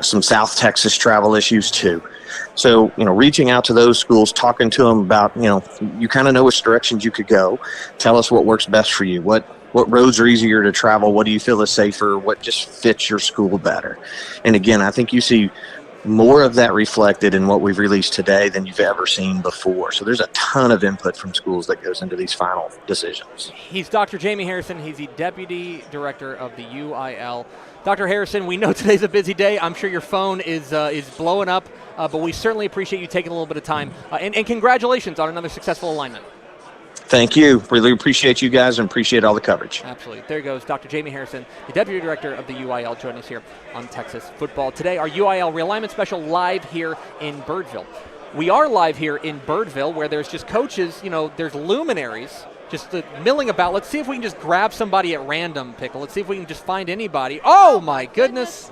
S8: South Texas travel issues too. So, reaching out to those schools, talking to them about, you kind of know which directions you could go. Tell us what works best for you. What roads are easier to travel? What do you feel is safer? What just fits your school better? And again, I think you see more of that reflected in what we've released today than you've ever seen before. So there's a ton of input from schools that goes into these final decisions.
S2: He's Dr. Jamie Harrison. He's the Deputy Director of the UIL. Dr. Harrison, we know today's a busy day. I'm sure your phone is blowing up, but we certainly appreciate you taking a little bit of time. And congratulations on another successful alignment.
S8: Thank you. Really appreciate you guys and appreciate all the coverage.
S2: Absolutely. There goes Dr. Jamie Harrison, the Deputy Director of the UIL, joining us here on Texas Football Today. Our UIL Realignment Special live here in Birdville. We are live here in Birdville, where there's just coaches, there's luminaries just milling about. Let's see if we can just grab somebody at random, Pickle. Let's see if we can just find anybody. Oh, my goodness.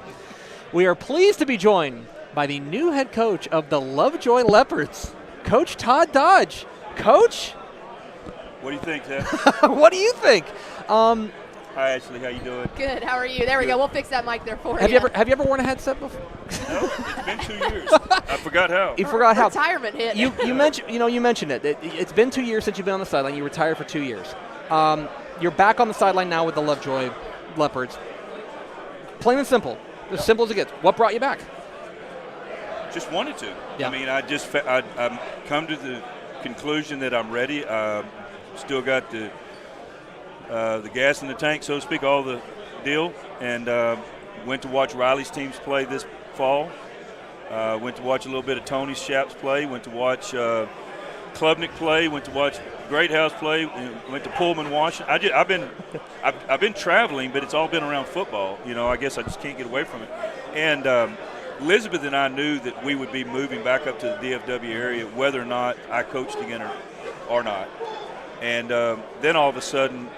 S2: We are pleased to be joined by the new head coach of the Lovejoy Leopards, Coach Todd Dodge. Coach?
S9: What do you think, Ted?
S2: What do you think?
S9: Hi, Ashley. How you doing?
S7: Good. How are you? There we go. We'll fix that mic there for
S2: Have
S7: you.
S2: you ever worn a headset before?
S9: No, it's been 2 years. I forgot how.
S2: You forgot how.
S7: Retirement hit.
S2: You mentioned it. It's been 2 years since you've been on the sideline. You retired for 2 years. You're back on the sideline now with the Lovejoy Leopards. Plain and simple. As simple as it gets. What brought you back?
S9: Just wanted to.
S2: Yeah.
S9: I mean, I've come to the conclusion that I'm ready. Still got the gas in the tank, so to speak, all the deal. And went to watch Riley's teams play this fall. Went to watch a little bit of Tony Shaps play. Went to watch Klubnik play. Went to watch Great House play. Went to Pullman, Washington. I've been traveling, but it's all been around football. I guess I just can't get away from it. And Elizabeth and I knew that we would be moving back up to the DFW area, whether or not I coached again or not. And then all of a sudden,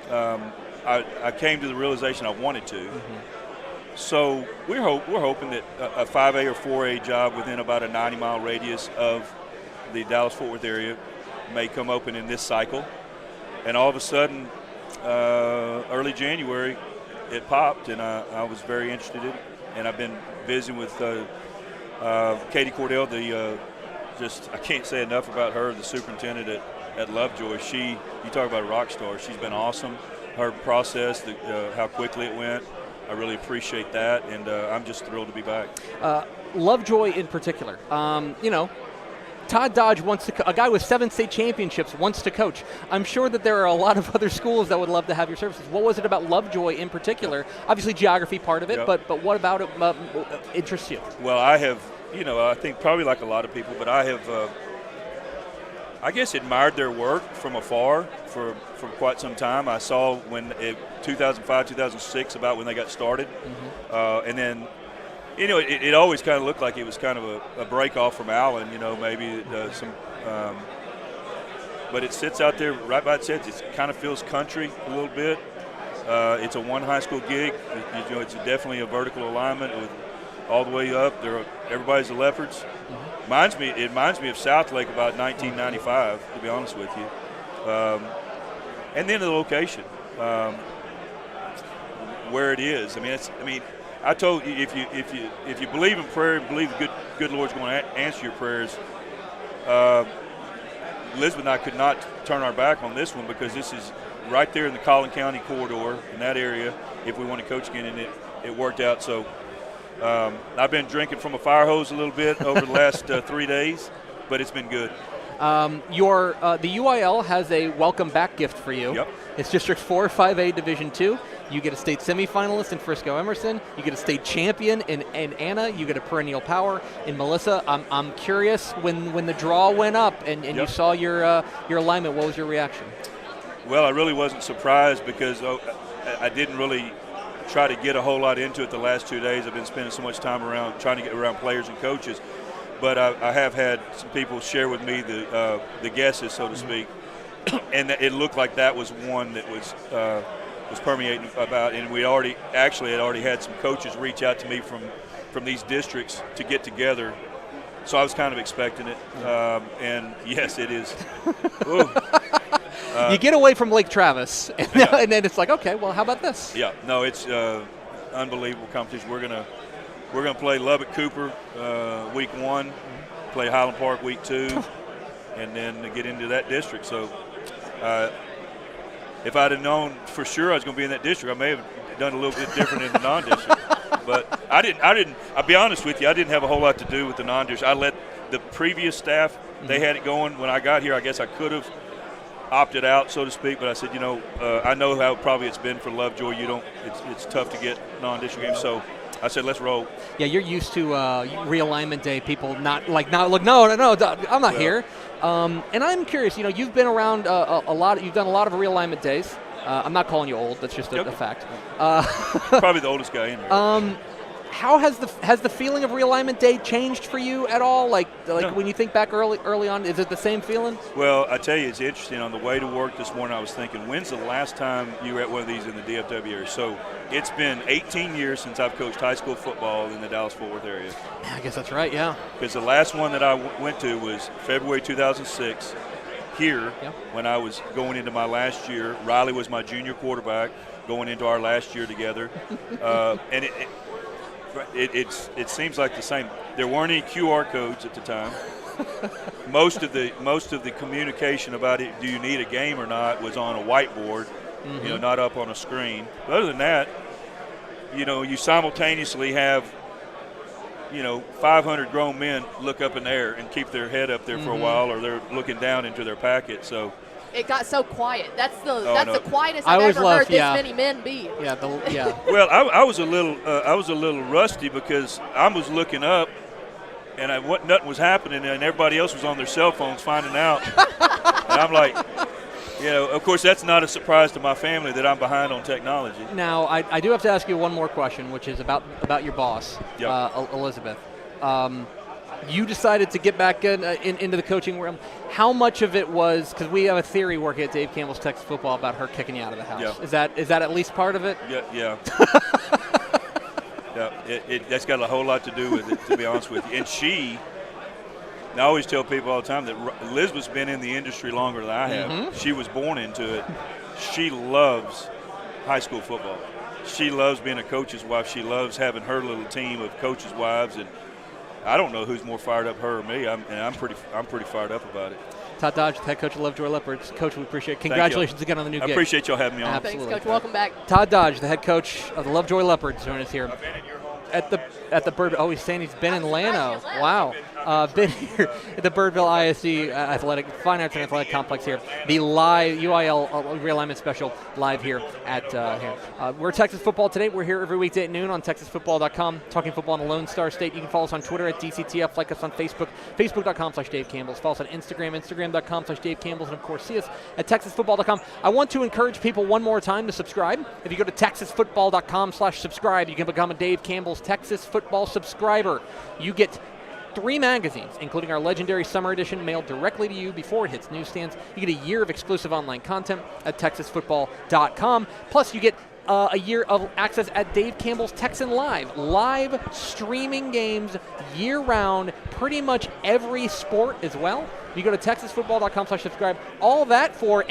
S9: I came to the realization I wanted to. Mm-hmm. So we're hoping that a 5A or 4A job within about a 90-mile radius of the Dallas-Fort Worth area may come open in this cycle. And all of a sudden, early January, it popped, and I was very interested in it. And I've been visiting with Katie Cordell, I can't say enough about her, the superintendent at Lovejoy. You talk about a rock star. She's been awesome. Her process, how quickly it went, I really appreciate that, and I'm just thrilled to be back.
S2: Lovejoy in particular, Todd Dodge a guy with 7 state championships wants to coach. I'm sure that there are a lot of other schools that would love to have your services. What was it about Lovejoy in particular? Obviously geography part of it, but what about it interests you?
S9: Well, I have, I think probably like a lot of people, but I have, I guess, admired their work from afar for quite some time. I saw 2005, 2006, about when they got started. Mm-hmm. And then, it always kind of looked like it was kind of a break off from Allen, maybe but it sits out there right by its edge. It kind of feels country a little bit. It's a one high school gig. It's definitely a vertical alignment with all the way up. Everybody's the Leopards. Mm-hmm. It reminds me of Southlake about 1995, to be honest with you. And then the location, where it is. I told you, if you believe in prayer and believe the good Lord's going to answer your prayers, Elizabeth and I could not turn our back on this one, because this is right there in the Collin County corridor in that area if we want to coach again, and it worked out. So I've been drinking from a fire hose a little bit over the last 3 days, but it's been good.
S2: The UIL has a welcome back gift for you.
S9: Yep.
S2: It's District 4 5A Division 2. You get a state semifinalist in Frisco Emerson. You get a state champion in Anna. You get a perennial power in Melissa. I'm curious, when the draw went up and you saw your alignment, what was your reaction?
S9: Well, I really wasn't surprised because I didn't really try to get a whole lot into it the last 2 days. I've been spending so much time trying to get around players and coaches. But I have had some people share with me the guesses, so to speak, and it looked like that was one that was permeating about. And we had already had some coaches reach out to me from these districts to get together. So I was kind of expecting it, and yes, it is.
S2: You get away from Lake Travis, and then it's like, okay, well, how about this?
S9: Yeah, no, it's unbelievable competition. We're gonna play Lubbock Cooper week 1, play Highland Park week 2, and then get into that district. So if I'd have known for sure I was going to be in that district, I may have done a little bit different in the non-district. But I didn't. I'll be honest with you, I didn't have a whole lot to do with the non-district. I let the previous staff, they had it going. When I got here, I guess I could have opted out, so to speak, but I said, I know how probably it's been for Lovejoy. It's tough to get non-district games, so I said, let's roll. Yeah,
S2: you're used to realignment day. People no, I'm not here. And I'm curious. You've been around a lot. You've done a lot of realignment days. I'm not calling you old. That's just a fact.
S9: Probably the oldest guy in here.
S2: How has the feeling of realignment day changed for you at all? Like when you think back early on, is it the same feeling?
S9: Well, I tell you, it's interesting. On the way to work this morning, I was thinking, when's the last time you were at one of these in the DFW area? So it's been 18 years since I've coached high school football in the Dallas-Fort Worth area.
S2: I guess that's right, yeah.
S9: Because the last one that I went to was February 2006 here when I was going into my last year. Riley was my junior quarterback going into our last year together. And it seems like the same. There weren't any QR codes at the time. Most of the communication about it, do you need a game or not, was on a whiteboard, not up on a screen. But other than that, you simultaneously have 500 grown men look up in the air and keep their head up there for a while, or they're looking down into their packet. So
S7: it got so quiet. That's the quietest I've ever heard this many men be.
S2: Yeah.
S9: Well, I was a little rusty because I was looking up, and nothing was happening, and everybody else was on their cell phones finding out. And I'm like, of course, that's not a surprise to my family that I'm behind on technology.
S2: Now, I do have to ask you one more question, which is about your boss, Elizabeth. You decided to get back into the coaching realm. How much of it was, because we have a theory working at Dave Campbell's Texas Football about her kicking you out of the house.
S9: Yeah.
S2: Is that at least part of it?
S9: Yeah. That's got a whole lot to do with it, to be honest with you. And I always tell people all the time that Elizabeth's been in the industry longer than I have. She was born into it. She loves high school football. She loves being a coach's wife. She loves having her little team of coaches' wives, and I don't know who's more fired up, her or me. I'm pretty fired up about it.
S2: Todd Dodge, head coach of Lovejoy Leopards. Coach, we appreciate it. Congratulations again on the new gig.
S9: I appreciate y'all having me on.
S2: Absolutely.
S7: Thanks, Coach. Welcome back.
S2: Todd Dodge, the head coach of the Lovejoy Leopards, joining us here.
S9: I've been in your home.
S2: At the Birdville. Oh, he's saying he's been in Llano. Wow. Been here at the Birdville ISD Fine Arts and Athletic Complex here. The live UIL realignment special live here at here. We're Texas Football Today. We're here every weekday at noon on TexasFootball.com, talking football in the Lone Star State. You can follow us on Twitter at DCTF, like us on Facebook, Facebook.com/Dave Campbell's. Follow us on Instagram, Instagram.com/Dave Campbell's, and of course see us at TexasFootball.com. I want to encourage people one more time to subscribe. If you go to TexasFootball.com/subscribe, you can become a Dave Campbell's Texas Football subscriber. You get 3 magazines, including our legendary summer edition, mailed directly to you before it hits newsstands. You get a year of exclusive online content at TexasFootball.com. Plus, you get a year of access at Dave Campbell's Texan live streaming games year-round, pretty much every sport as well. You go to TexasFootball.com/subscribe. All that for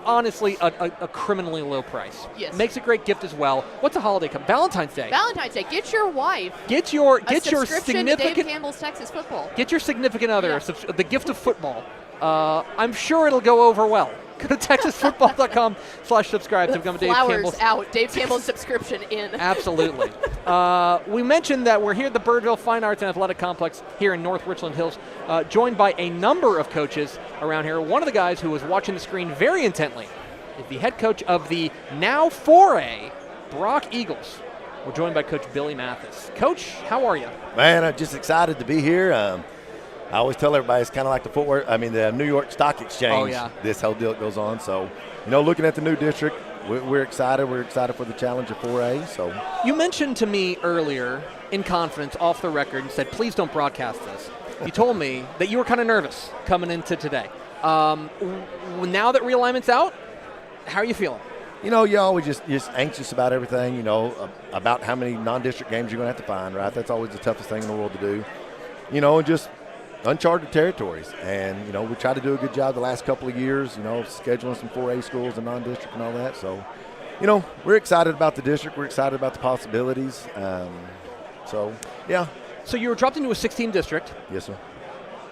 S2: honestly a criminally low price.
S7: Yes.
S2: Makes a great gift as well. What's a holiday come? Valentine's Day.
S7: Valentine's Day. Get your wife.
S2: Get your
S7: subscription to Dave
S2: significant
S7: Campbell's Texas Football.
S2: Get your significant other the gift of football. I'm sure it'll go over well. Go to texasfootball.com/subscribe to become a Dave
S7: Flowers
S2: Campbell.
S7: out. Dave Campbell's subscription in.
S2: Absolutely. We mentioned that we're here at the Birdville Fine Arts and Athletic Complex here in North Richland Hills, joined by a number of coaches around here. One of the guys who was watching the screen very intently is the head coach of the now 4A Brock Eagles. We're joined by Coach Billy Mathis. Coach, how are you?
S10: Man, I'm just excited to be here. I always tell everybody it's kind of like the New York Stock Exchange.
S2: Oh, yeah.
S10: This whole deal goes on. So, looking at the new district, we're excited. We're excited for the challenge of 4A. So,
S2: you mentioned to me earlier in confidence off the record and said, please don't broadcast this. You told me that you were kind of nervous coming into today. Now that realignment's out, how are you feeling?
S10: You're always just anxious about everything, about how many non-district games you're going to have to find, right? That's always the toughest thing in the world to do. And just uncharted territories. And, we try to do a good job the last couple of years, scheduling some 4A schools and non-district and all that. So, we're excited about the district. We're excited about the possibilities. Yeah.
S2: So you were dropped into a 16 district.
S10: Yes, sir.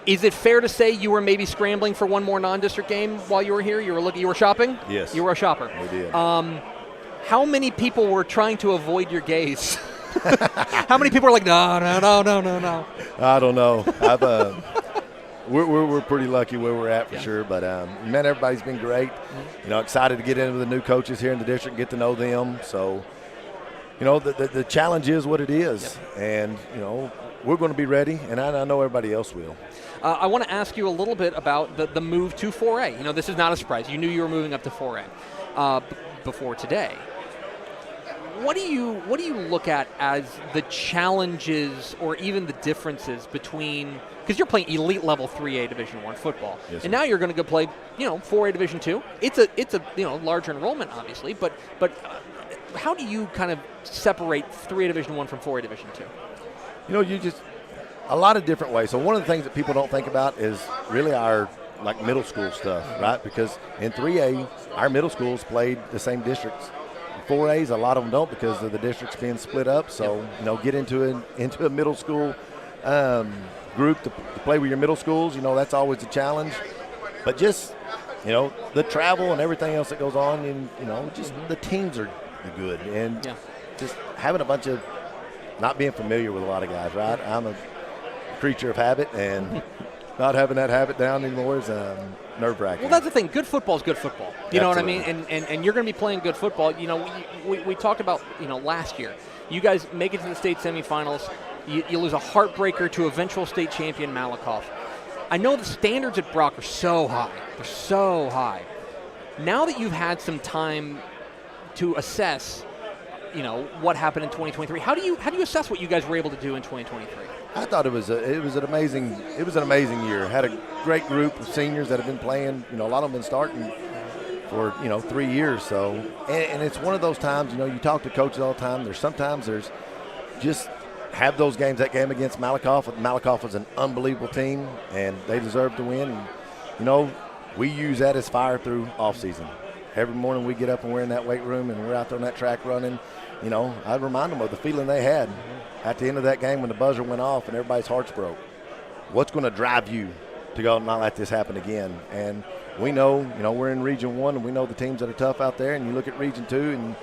S2: Is it fair to say you were maybe scrambling for one more non-district game while you were here? You were shopping?
S10: Yes.
S2: You were a shopper.
S10: We did.
S2: How many people were trying to avoid your gaze? How many people are like, no?
S10: I don't know. We're pretty lucky where we're at for sure. But, man, everybody's been great. Excited to get in with the new coaches here in the district and get to know them. So, the challenge is what it is. Yep. And, we're going to be ready, and I know everybody else will.
S2: I want to ask you a little bit about the move to 4A. This is not a surprise. You knew you were moving up to 4A before today. What do you look at as the challenges or even the differences between, because you're playing elite level 3A Division I football,
S10: yes,
S2: and now you're going to go play 4A Division II. It's a larger enrollment obviously, but how do you kind of separate 3A Division I from 4A Division II?
S10: A lot of different ways. So one of the things that people don't think about is really our middle school stuff, right? Because in 3A, our middle schools played the same districts. 4As, a lot of them don't because of the districts being split up. So, get into a middle school group to play with your middle schools, that's always a challenge. But just, the travel and everything else that goes on, and, just the teams are good. And just having a bunch of not being familiar with a lot of guys, right? I'm a creature of habit, and not having that habit down anymore is nerve-wracking.
S2: Well, that's the thing. Good football is good football. You know what I mean? And you're going to be playing good football. We talked about, last year. You guys make it to the state semifinals. You lose a heartbreaker to eventual state champion Malakoff. I know the standards at Brock are so high. They're so high. Now that you've had some time to assess what happened in 2023. How do you assess what you guys were able to do in 2023?
S10: I thought it was an amazing year. Had a great group of seniors that have been playing. A lot of them been starting for 3 years. So and it's one of those times. You talk to coaches all the time. There's just have those games. That game against Malakoff. Malakoff was an unbelievable team, and they deserved to win. And, we use that as fire through off season. Every morning we get up and we're in that weight room and we're out there on that track running. I remind them of the feeling they had at the end of that game when the buzzer went off and everybody's hearts broke. What's going to drive you to go not let this happen again? And we know, we're in Region 1 and we know the teams that are tough out there. And you look at Region 2 and,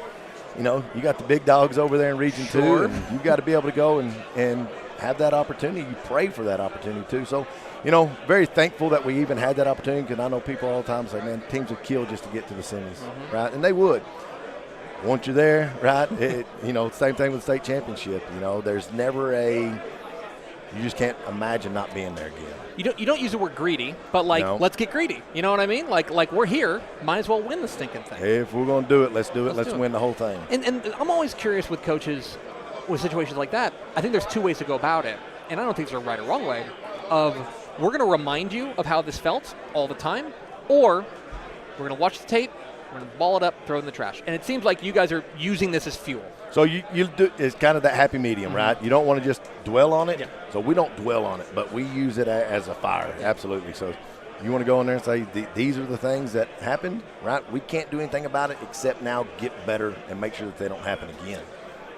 S10: you got the big dogs over there in Region 2. And you got to be able to go and have that opportunity. You pray for that opportunity too. So, very thankful that we even had that opportunity, because I know people all the time say, man, teams would kill just to get to the semis, right? And they would. Once you're there, right, same thing with the state championship. There's never you just can't imagine not being there again.
S2: You don't use the word greedy, but let's get greedy. You know what I mean? Like we're here, might as well win the stinking thing.
S10: If we're going to do it, let's do it. Let's win the whole thing.
S2: And I'm always curious with coaches with situations like that. I think there's two ways to go about it, and I don't think there's a right or wrong way. We're going to remind you of how this felt all the time, or we're going to watch the tape, we're going to ball it up, throw it in the trash. And it seems like you guys are using this as fuel.
S10: So you do, it's kind of that happy medium, right? You don't want to just dwell on it.
S2: Yeah.
S10: So we don't dwell on it, but we use it as a fire, absolutely. So you want to go in there and say, these are the things that happened, right? We can't do anything about it except now get better and make sure that they don't happen again.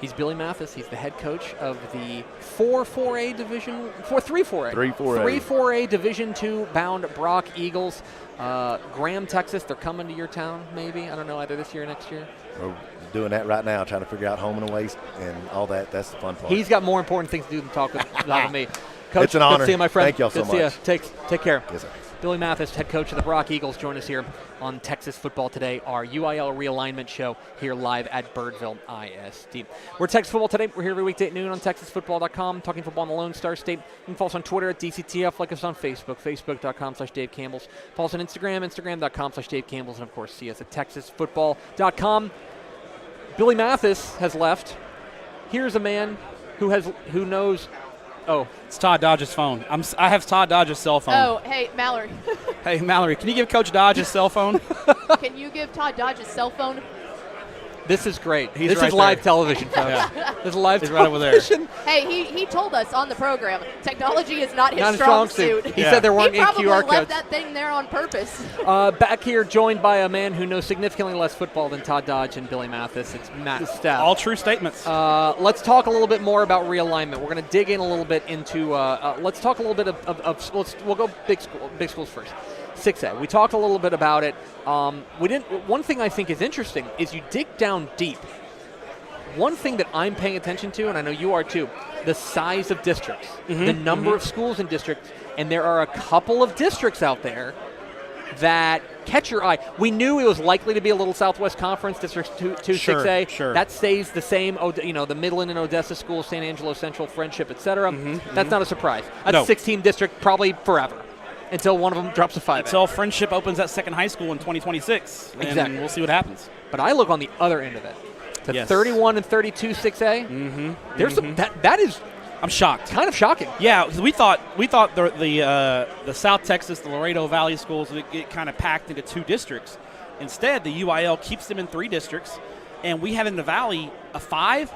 S2: He's Billy Mathis. He's the head coach of the 3-4A Division II bound Brock Eagles. Graham, Texas, they're coming to your town maybe. I don't know, either this year or next year.
S10: We're doing that right now, trying to figure out home and away and all that. That's the fun part.
S2: He's got more important things to do than talk with me. Coach,
S10: it's an honor.
S2: Good to see you, my friend.
S10: Thank you all so much.
S2: Good to see you. Take care.
S10: Yes, sir.
S2: Billy Mathis, head coach of the Brock Eagles, join us here on Texas Football Today, our UIL realignment show here live at Birdville ISD. We're Texas Football Today. We're here every weekday at noon on TexasFootball.com, talking football in the Lone Star State. You can follow us on Twitter at DCTF, like us on Facebook, Facebook.com/Dave Campbell's. Follow us on Instagram, Instagram.com/Dave Campbell's, and of course, see us at TexasFootball.com. Billy Mathis has left. Here's a man who knows. Oh,
S11: it's Todd Dodge's phone. I have Todd Dodge's cell phone.
S7: Oh, hey, Mallory.
S11: Hey, Mallory, can you give Coach Dodge his cell phone?
S7: Can you give Todd Dodge his cell phone?
S2: This is great.
S11: He's
S2: this
S11: right
S2: is live
S11: there.
S2: television, folks.
S11: Yeah.
S2: This is live
S11: He's right over there.
S2: television.
S7: Hey, he told us on the program, technology is not his
S2: Not a
S7: strong
S2: strong
S7: suit.
S2: He said there weren't
S7: He probably
S2: QR
S7: left
S2: codes.
S7: that thing there on purpose.
S2: Back here, joined by a man who knows significantly less football than Todd Dodge and Billy Mathis. It's Matt Stepp.
S11: All true statements.
S2: Let's talk a little bit more about realignment. We're going to dig in a little bit into. Let's talk a little bit of we'll go big schools first. 6A. We talked a little bit about it. We didn't. One thing I think is interesting is you dig down deep. One thing that I'm paying attention to, and I know you are too, the size of districts, the number of schools in districts, and there are a couple of districts out there that catch your eye. We knew it was likely to be a little Southwest Conference, District 2 6A.
S11: Sure.
S2: That stays the same. The Midland and Odessa schools, San Angelo Central, Friendship, etc. That's not a surprise. That's a 16 district probably forever until one of them drops a 5A.
S11: Until Friendship opens that second high school in 2026.
S2: Exactly.
S11: And we'll see what happens.
S2: But I look on the other end of it. To 31 and 32 6A. There's some that is.
S11: I'm shocked.
S2: Kind of shocking.
S11: Yeah, we thought the South Texas, the Laredo Valley schools would get kind of packed into 2 districts. Instead, the UIL keeps them in 3 districts, and we have in the Valley a 5.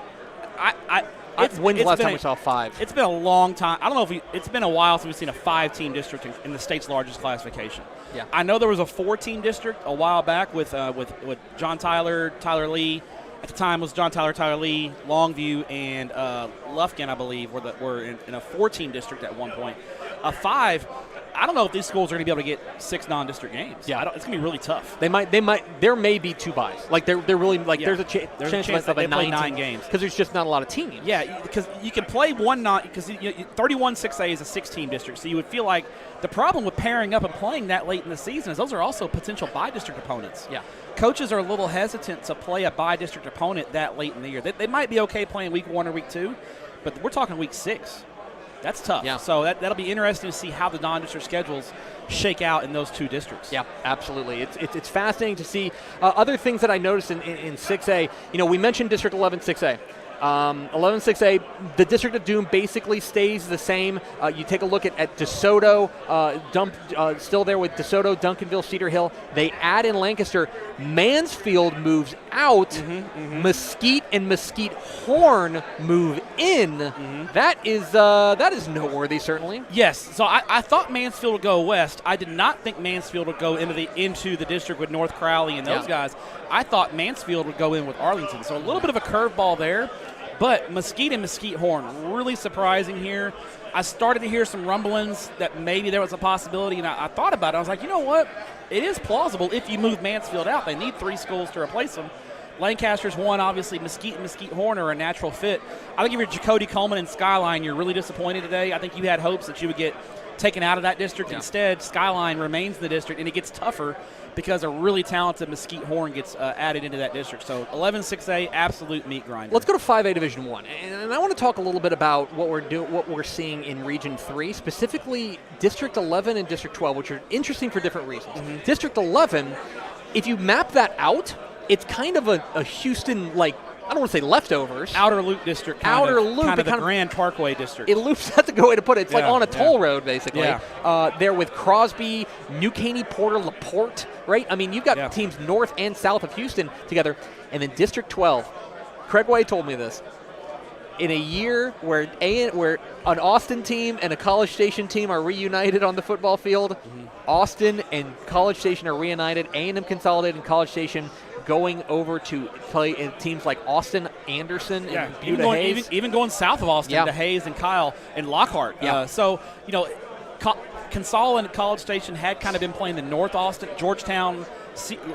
S2: When's the last time we saw 5?
S11: It's been a long time. I don't know it's been a while since we've seen a 5-team district in the state's largest classification.
S2: Yeah.
S11: I know there was a 4-team district a while back with John Tyler, Tyler Lee. At the time was John Tyler, Tyler Lee, Longview, and Lufkin, I believe, were in a 4-team district at one point. A 5, I don't know if these schools are going to be able to get 6 non-district games.
S2: Yeah,
S11: it's going to be really tough.
S2: They might. There may be 2 buys. Like they're really like there's a chance
S11: that they play 9
S2: games because there's just not a lot of teams.
S11: Yeah, because you can play one because 31 6A is a 6-team district, so you would feel like the problem with pairing up and playing that late in the season is those are also potential bi-district opponents.
S2: Yeah.
S11: Coaches are a little hesitant to play a bi-district opponent that late in the year. They might be okay playing week 1 or week 2, but we're talking week 6. That's tough.
S2: Yeah.
S11: So that'll be interesting to see how the non-district schedules shake out in those 2 districts.
S2: Yeah, absolutely. It's fascinating to see other things that I noticed in 6A. We mentioned District 11 6A. 11 6A, the District of Doom basically stays the same. You take a look at DeSoto, still there with DeSoto, Duncanville, Cedar Hill. They add in Lancaster. Mansfield moves out. Mesquite and Mesquite Horn move in. That is noteworthy, certainly.
S11: Yes. So I thought Mansfield would go west. I did not think Mansfield would go into the district with North Crowley and those guys. I thought Mansfield would go in with Arlington. So a little bit of a curveball there. But Mesquite and Mesquite Horn, really surprising here. I started to hear some rumblings that maybe there was a possibility, and I thought about it. I was like, you know what? It is plausible if you move Mansfield out. They need 3 schools to replace them. Lancaster's 1, obviously. Mesquite and Mesquite Horn are a natural fit. I think if you're Jacody Coleman and Skyline, you're really disappointed today. I think you had hopes that you would get taken out of that district. Yeah. Instead, Skyline remains in the district, and it gets tougher because a really talented Mesquite Horn gets added into that district. So 11 6A, absolute meat grinder.
S2: Let's go to 5A Division 1. And I want to talk a little bit about what we're seeing in Region 3, specifically District 11 and District 12, which are interesting for different reasons. District 11, if you map that out, it's kind of a Houston, I don't want to say leftovers.
S11: Outer Loop District. Kind of the Grand Parkway District.
S2: It loops, that's a good way to put it. It's like on a toll road, basically.
S11: Yeah.
S2: There with Crosby, New Caney, Porter, LaPorte, right? I mean, you've got teams north and south of Houston together. And then District 12, Craig Way told me this. In a year where an Austin team and a College Station team are reunited on the football field, Austin and College Station are reunited, A&M Consolidated and College Station going over to play in teams like Austin, Anderson, and Buda Hayes.
S11: Even going south of Austin to Hayes and Kyle and Lockhart.
S2: Yeah.
S11: So, Consol and College Station had kind of been playing the North Austin, Georgetown,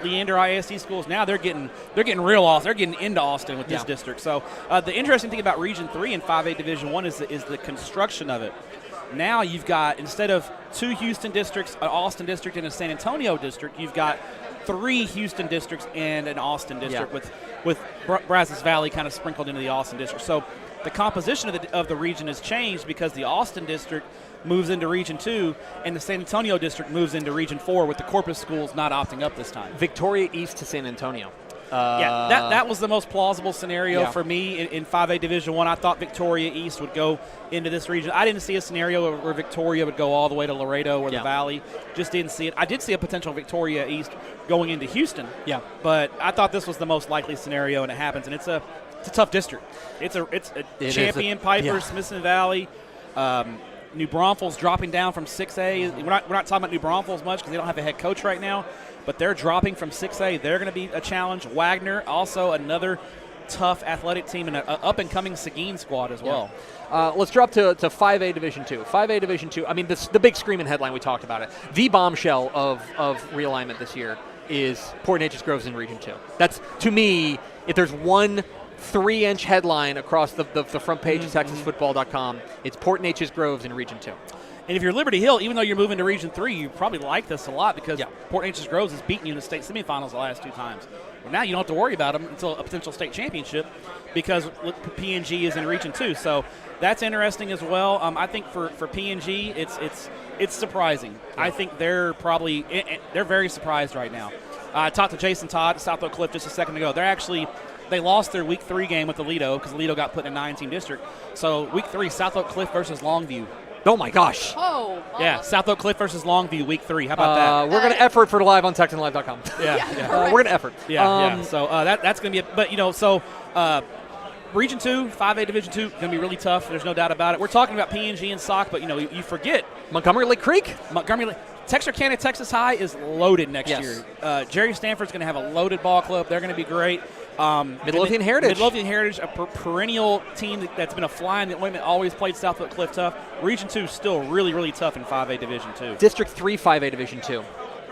S11: Leander ISD schools. Now they're getting real Austin. They're getting into Austin with this district. So the interesting thing about Region 3 and 5A Division 1 is the construction of it. Now you've got, instead of 2 Houston districts, an Austin district and a San Antonio district, you've got 3 Houston districts and an Austin district with Brazos Valley kind of sprinkled into the Austin district. So the composition of the region has changed because the Austin district moves into Region 2 and the San Antonio district moves into Region 4 with the Corpus schools not opting up this time.
S2: Victoria East to San Antonio.
S11: That was the most plausible scenario for me in 5A Division 1. I thought Victoria East would go into this region. I didn't see a scenario where Victoria would go all the way to Laredo or the Valley. Just didn't see it. I did see a potential Victoria East going into Houston. Yeah. But I thought this was the most likely scenario, and it happens. And it's a tough district. It's a Champion, Piper, Smithson Valley. New Braunfels dropping down from 6A. We're not talking about New Braunfels much because they don't have a head coach right now, but they're dropping from 6A. They're going to be a challenge. Wagner, also another tough athletic team, and an up-and-coming Seguin squad as well.
S2: Let's drop to 5A Division 2. 5A Division 2, I mean, the big screaming headline, we talked about it. The bombshell of realignment this year is Port Neches Groves in Region 2. That's, to me, if there's one 3-inch headline across the front page of TexasFootball.com, it's Port Neches Groves in Region 2.
S11: And if you're Liberty Hill, even though you're moving to Region 3, you probably like this a lot because Port Neches Groves has beaten you in the state semifinals the last 2 times. Well, now you don't have to worry about them until a potential state championship because P&G is in Region 2. So that's interesting as well. I think for P&G, it's surprising. Yeah. I think they're very surprised right now. I talked to Jason Todd at South Oak Cliff just a second ago. They lost their Week 3 game with Aledo because Aledo got put in a 9-team district. So Week 3, South Oak Cliff versus Longview.
S2: Oh, my gosh.
S7: Oh.
S11: Yeah, South Oak Cliff versus Longview, Week 3. How about that?
S2: We're going to effort for live on TexanLive.com. We're going to effort.
S11: So that's going to be Region 2, 5A Division 2, going to be really tough. There's no doubt about it. We're talking about P&G and SOC, but, you forget.
S2: Montgomery Lake Creek?
S11: Texarkana, Texas High is loaded next year. Jerry Stanford's going to have a loaded ball club. They're going to be great.
S2: Midlothian
S11: Heritage, a perennial team that's been a fly in the ointment, always played South Oak Cliff tough. Region 2 is still really, really tough in 5A Division 2.
S2: District 3, 5A Division 2.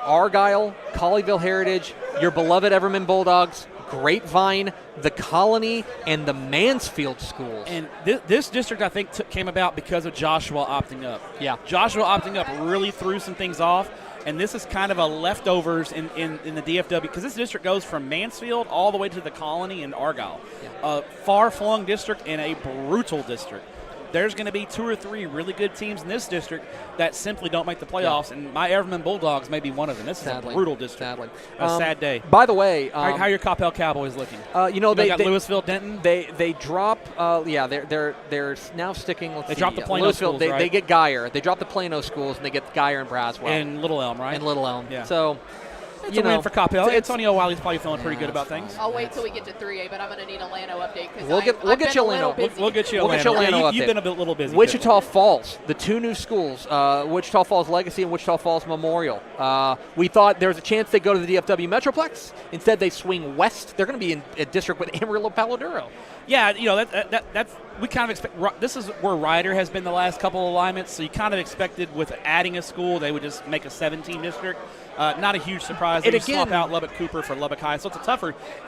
S2: Argyle, Colleyville Heritage, your beloved Everman Bulldogs, Grapevine, the Colony, and the Mansfield schools.
S11: And this district, I think, came about because of Joshua opting up.
S2: Yeah.
S11: Joshua opting up really threw some things off. And this is kind of a leftovers in the DFW because this district goes from Mansfield all the way to the Colony and Argyle. A far-flung district and a brutal district. There's going to be 2 or 3 really good teams in this district that simply don't make the playoffs, and my Everman Bulldogs may be one of them. This is a brutal district.
S2: Sadly.
S11: A sad day.
S2: By the way,
S11: how are your Coppell Cowboys looking?
S2: They
S11: got Louisville, Denton.
S2: They drop. They're now sticking.
S11: They drop the Plano schools.
S2: They get Geyer. They drop the Plano schools and they get Geyer and Braswell
S11: and Little Elm, right?
S2: And Little Elm.
S11: Yeah.
S2: So.
S11: It's a win for Coppell. Antonio Wiley's probably feeling pretty good about things.
S7: I'll wait till we get to 3A, but I'm going to need a Llano update because
S2: we'll get you a Llano.
S11: We'll get you a Llano update. You've been a little busy.
S2: Wichita Falls, the 2 new schools, Wichita Falls Legacy and Wichita Falls Memorial. We thought there was a chance they go to the DFW Metroplex. Instead, they swing west. They're going to be in a district with Amarillo Palo Duro.
S11: Yeah, that's we kind of expect. This is where Ryder has been the last couple of alignments. So you kind of expected with adding a school, they would just make a 7-team district. Not a huge surprise. They swap out Lubbock Cooper for Lubbock High, so it's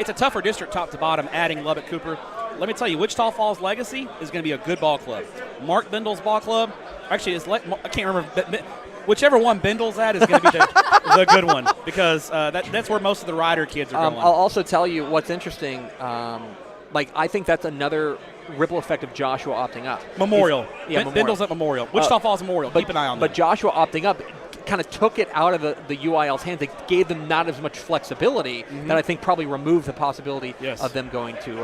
S11: a tougher district top to bottom. Adding Lubbock Cooper, let me tell you, Wichita Falls Legacy is going to be a good ball club. Mark Bindle's ball club, actually, I can't remember. Whichever one Bindle's at is going to be the good one because that's where most of the Ryder kids are going.
S2: I'll also tell you what's interesting. I think that's another ripple effect of Joshua opting up.
S11: Memorial.
S2: Memorial.
S11: Bindle's at Memorial. Wichita Falls Memorial. Keep an eye on that.
S2: But Joshua opting up kind of took it out of the UIL's hands. They gave them not as much flexibility that I think probably removed the possibility of them going to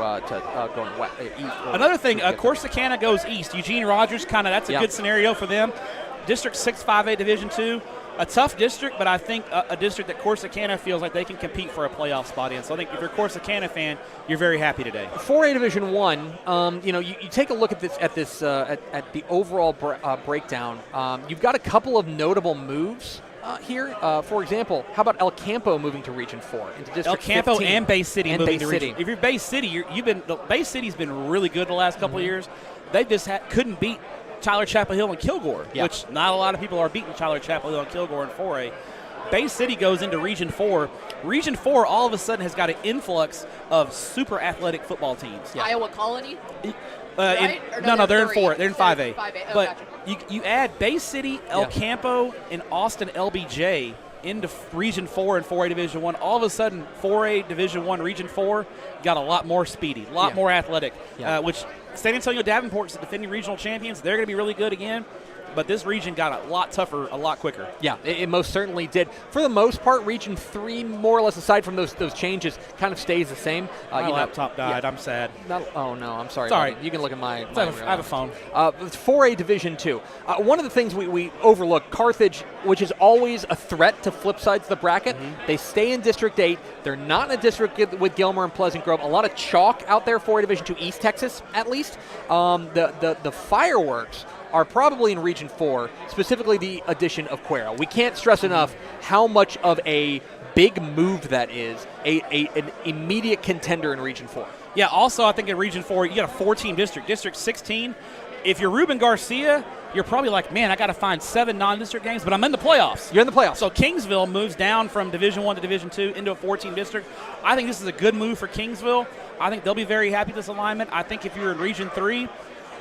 S2: going west, east.
S11: Another thing, Corsicana goes east. Eugene Rogers, that's a good scenario for them. District 6, 5A Division 2. A tough district, but I think a district that Corsicana feels like they can compete for a playoff spot in. So I think if you're a Corsicana fan, you're very happy today.
S2: 4A Division 1, you take a look at the overall breakdown. You've got a couple of notable moves here? For example, how about El Campo moving to Region 4 into District
S11: El Campo
S2: 15?
S11: and Bay City
S2: and
S11: moving
S2: Bay
S11: to
S2: City.
S11: Region. If you're Bay City, Bay City's been really good the last couple of years. They just couldn't beat Tyler Chapel Hill and Kilgore, which not a lot of people are beating Tyler Chapel Hill and Kilgore in 4A. Bay City goes into Region 4. Region 4 all of a sudden has got an influx of super athletic football teams.
S7: Iowa Colony?
S11: Right? No, they're in 4. They're in 5A.
S7: 5A. Oh,
S11: but
S7: gotcha.
S11: you add Bay City, El Campo, and Austin LBJ into Region 4 and 4A Division 1. All of a sudden, 4A Division 1 Region 4 got a lot more speedy, a lot more athletic, which San Antonio Davenport is the defending regional champions. They're going to be really good again. But this region got a lot tougher, a lot quicker.
S2: Yeah, it most certainly did. For the most part, Region 3, more or less, aside from those changes, kind of stays the same.
S11: My laptop died. I'm sad.
S2: Oh, no, I'm sorry.
S11: Sorry.
S2: You can look at my
S11: I have a phone.
S2: It's 4A Division 2. One of the things we overlook, Carthage, which is always a threat to flip sides of the bracket, they stay in District 8. They're not in a district with Gilmer and Pleasant Grove. A lot of chalk out there, 4A Division 2 East Texas, at least. The fireworks are probably in Region 4, specifically the addition of Cuero. We can't stress enough how much of a big move that is, an immediate contender in Region 4.
S11: Yeah, also I think in Region 4, you got a 4-team district. District 16, if you're Ruben Garcia, you're probably like, man, I got to find 7 non-district games, but I'm in the playoffs.
S2: You're in the playoffs.
S11: So Kingsville moves down from Division 1 to Division 2 into a 4-team district. I think this is a good move for Kingsville. I think they'll be very happy with this alignment. I think if you're in Region 3,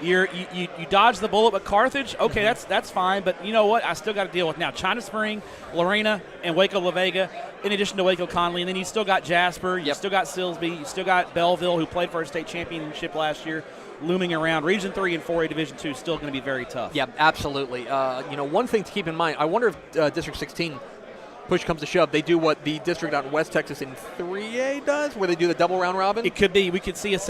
S11: you dodge the bullet with Carthage. Okay, that's fine, but you know what? I still got to deal with now China Spring, Lorena, and Waco La Vega, in addition to Waco Conley. And then you still got Jasper, you still got Silsbee, you still got Belleville, who played for a state championship last year, looming around. Region 3 and 4A Division 2 is still going to be very tough.
S2: Yeah, absolutely. One thing to keep in mind, I wonder if District 16, push comes to shove, they do what the district out in West Texas in 3A does, where they do the double round robin?
S11: It could be. We could see there's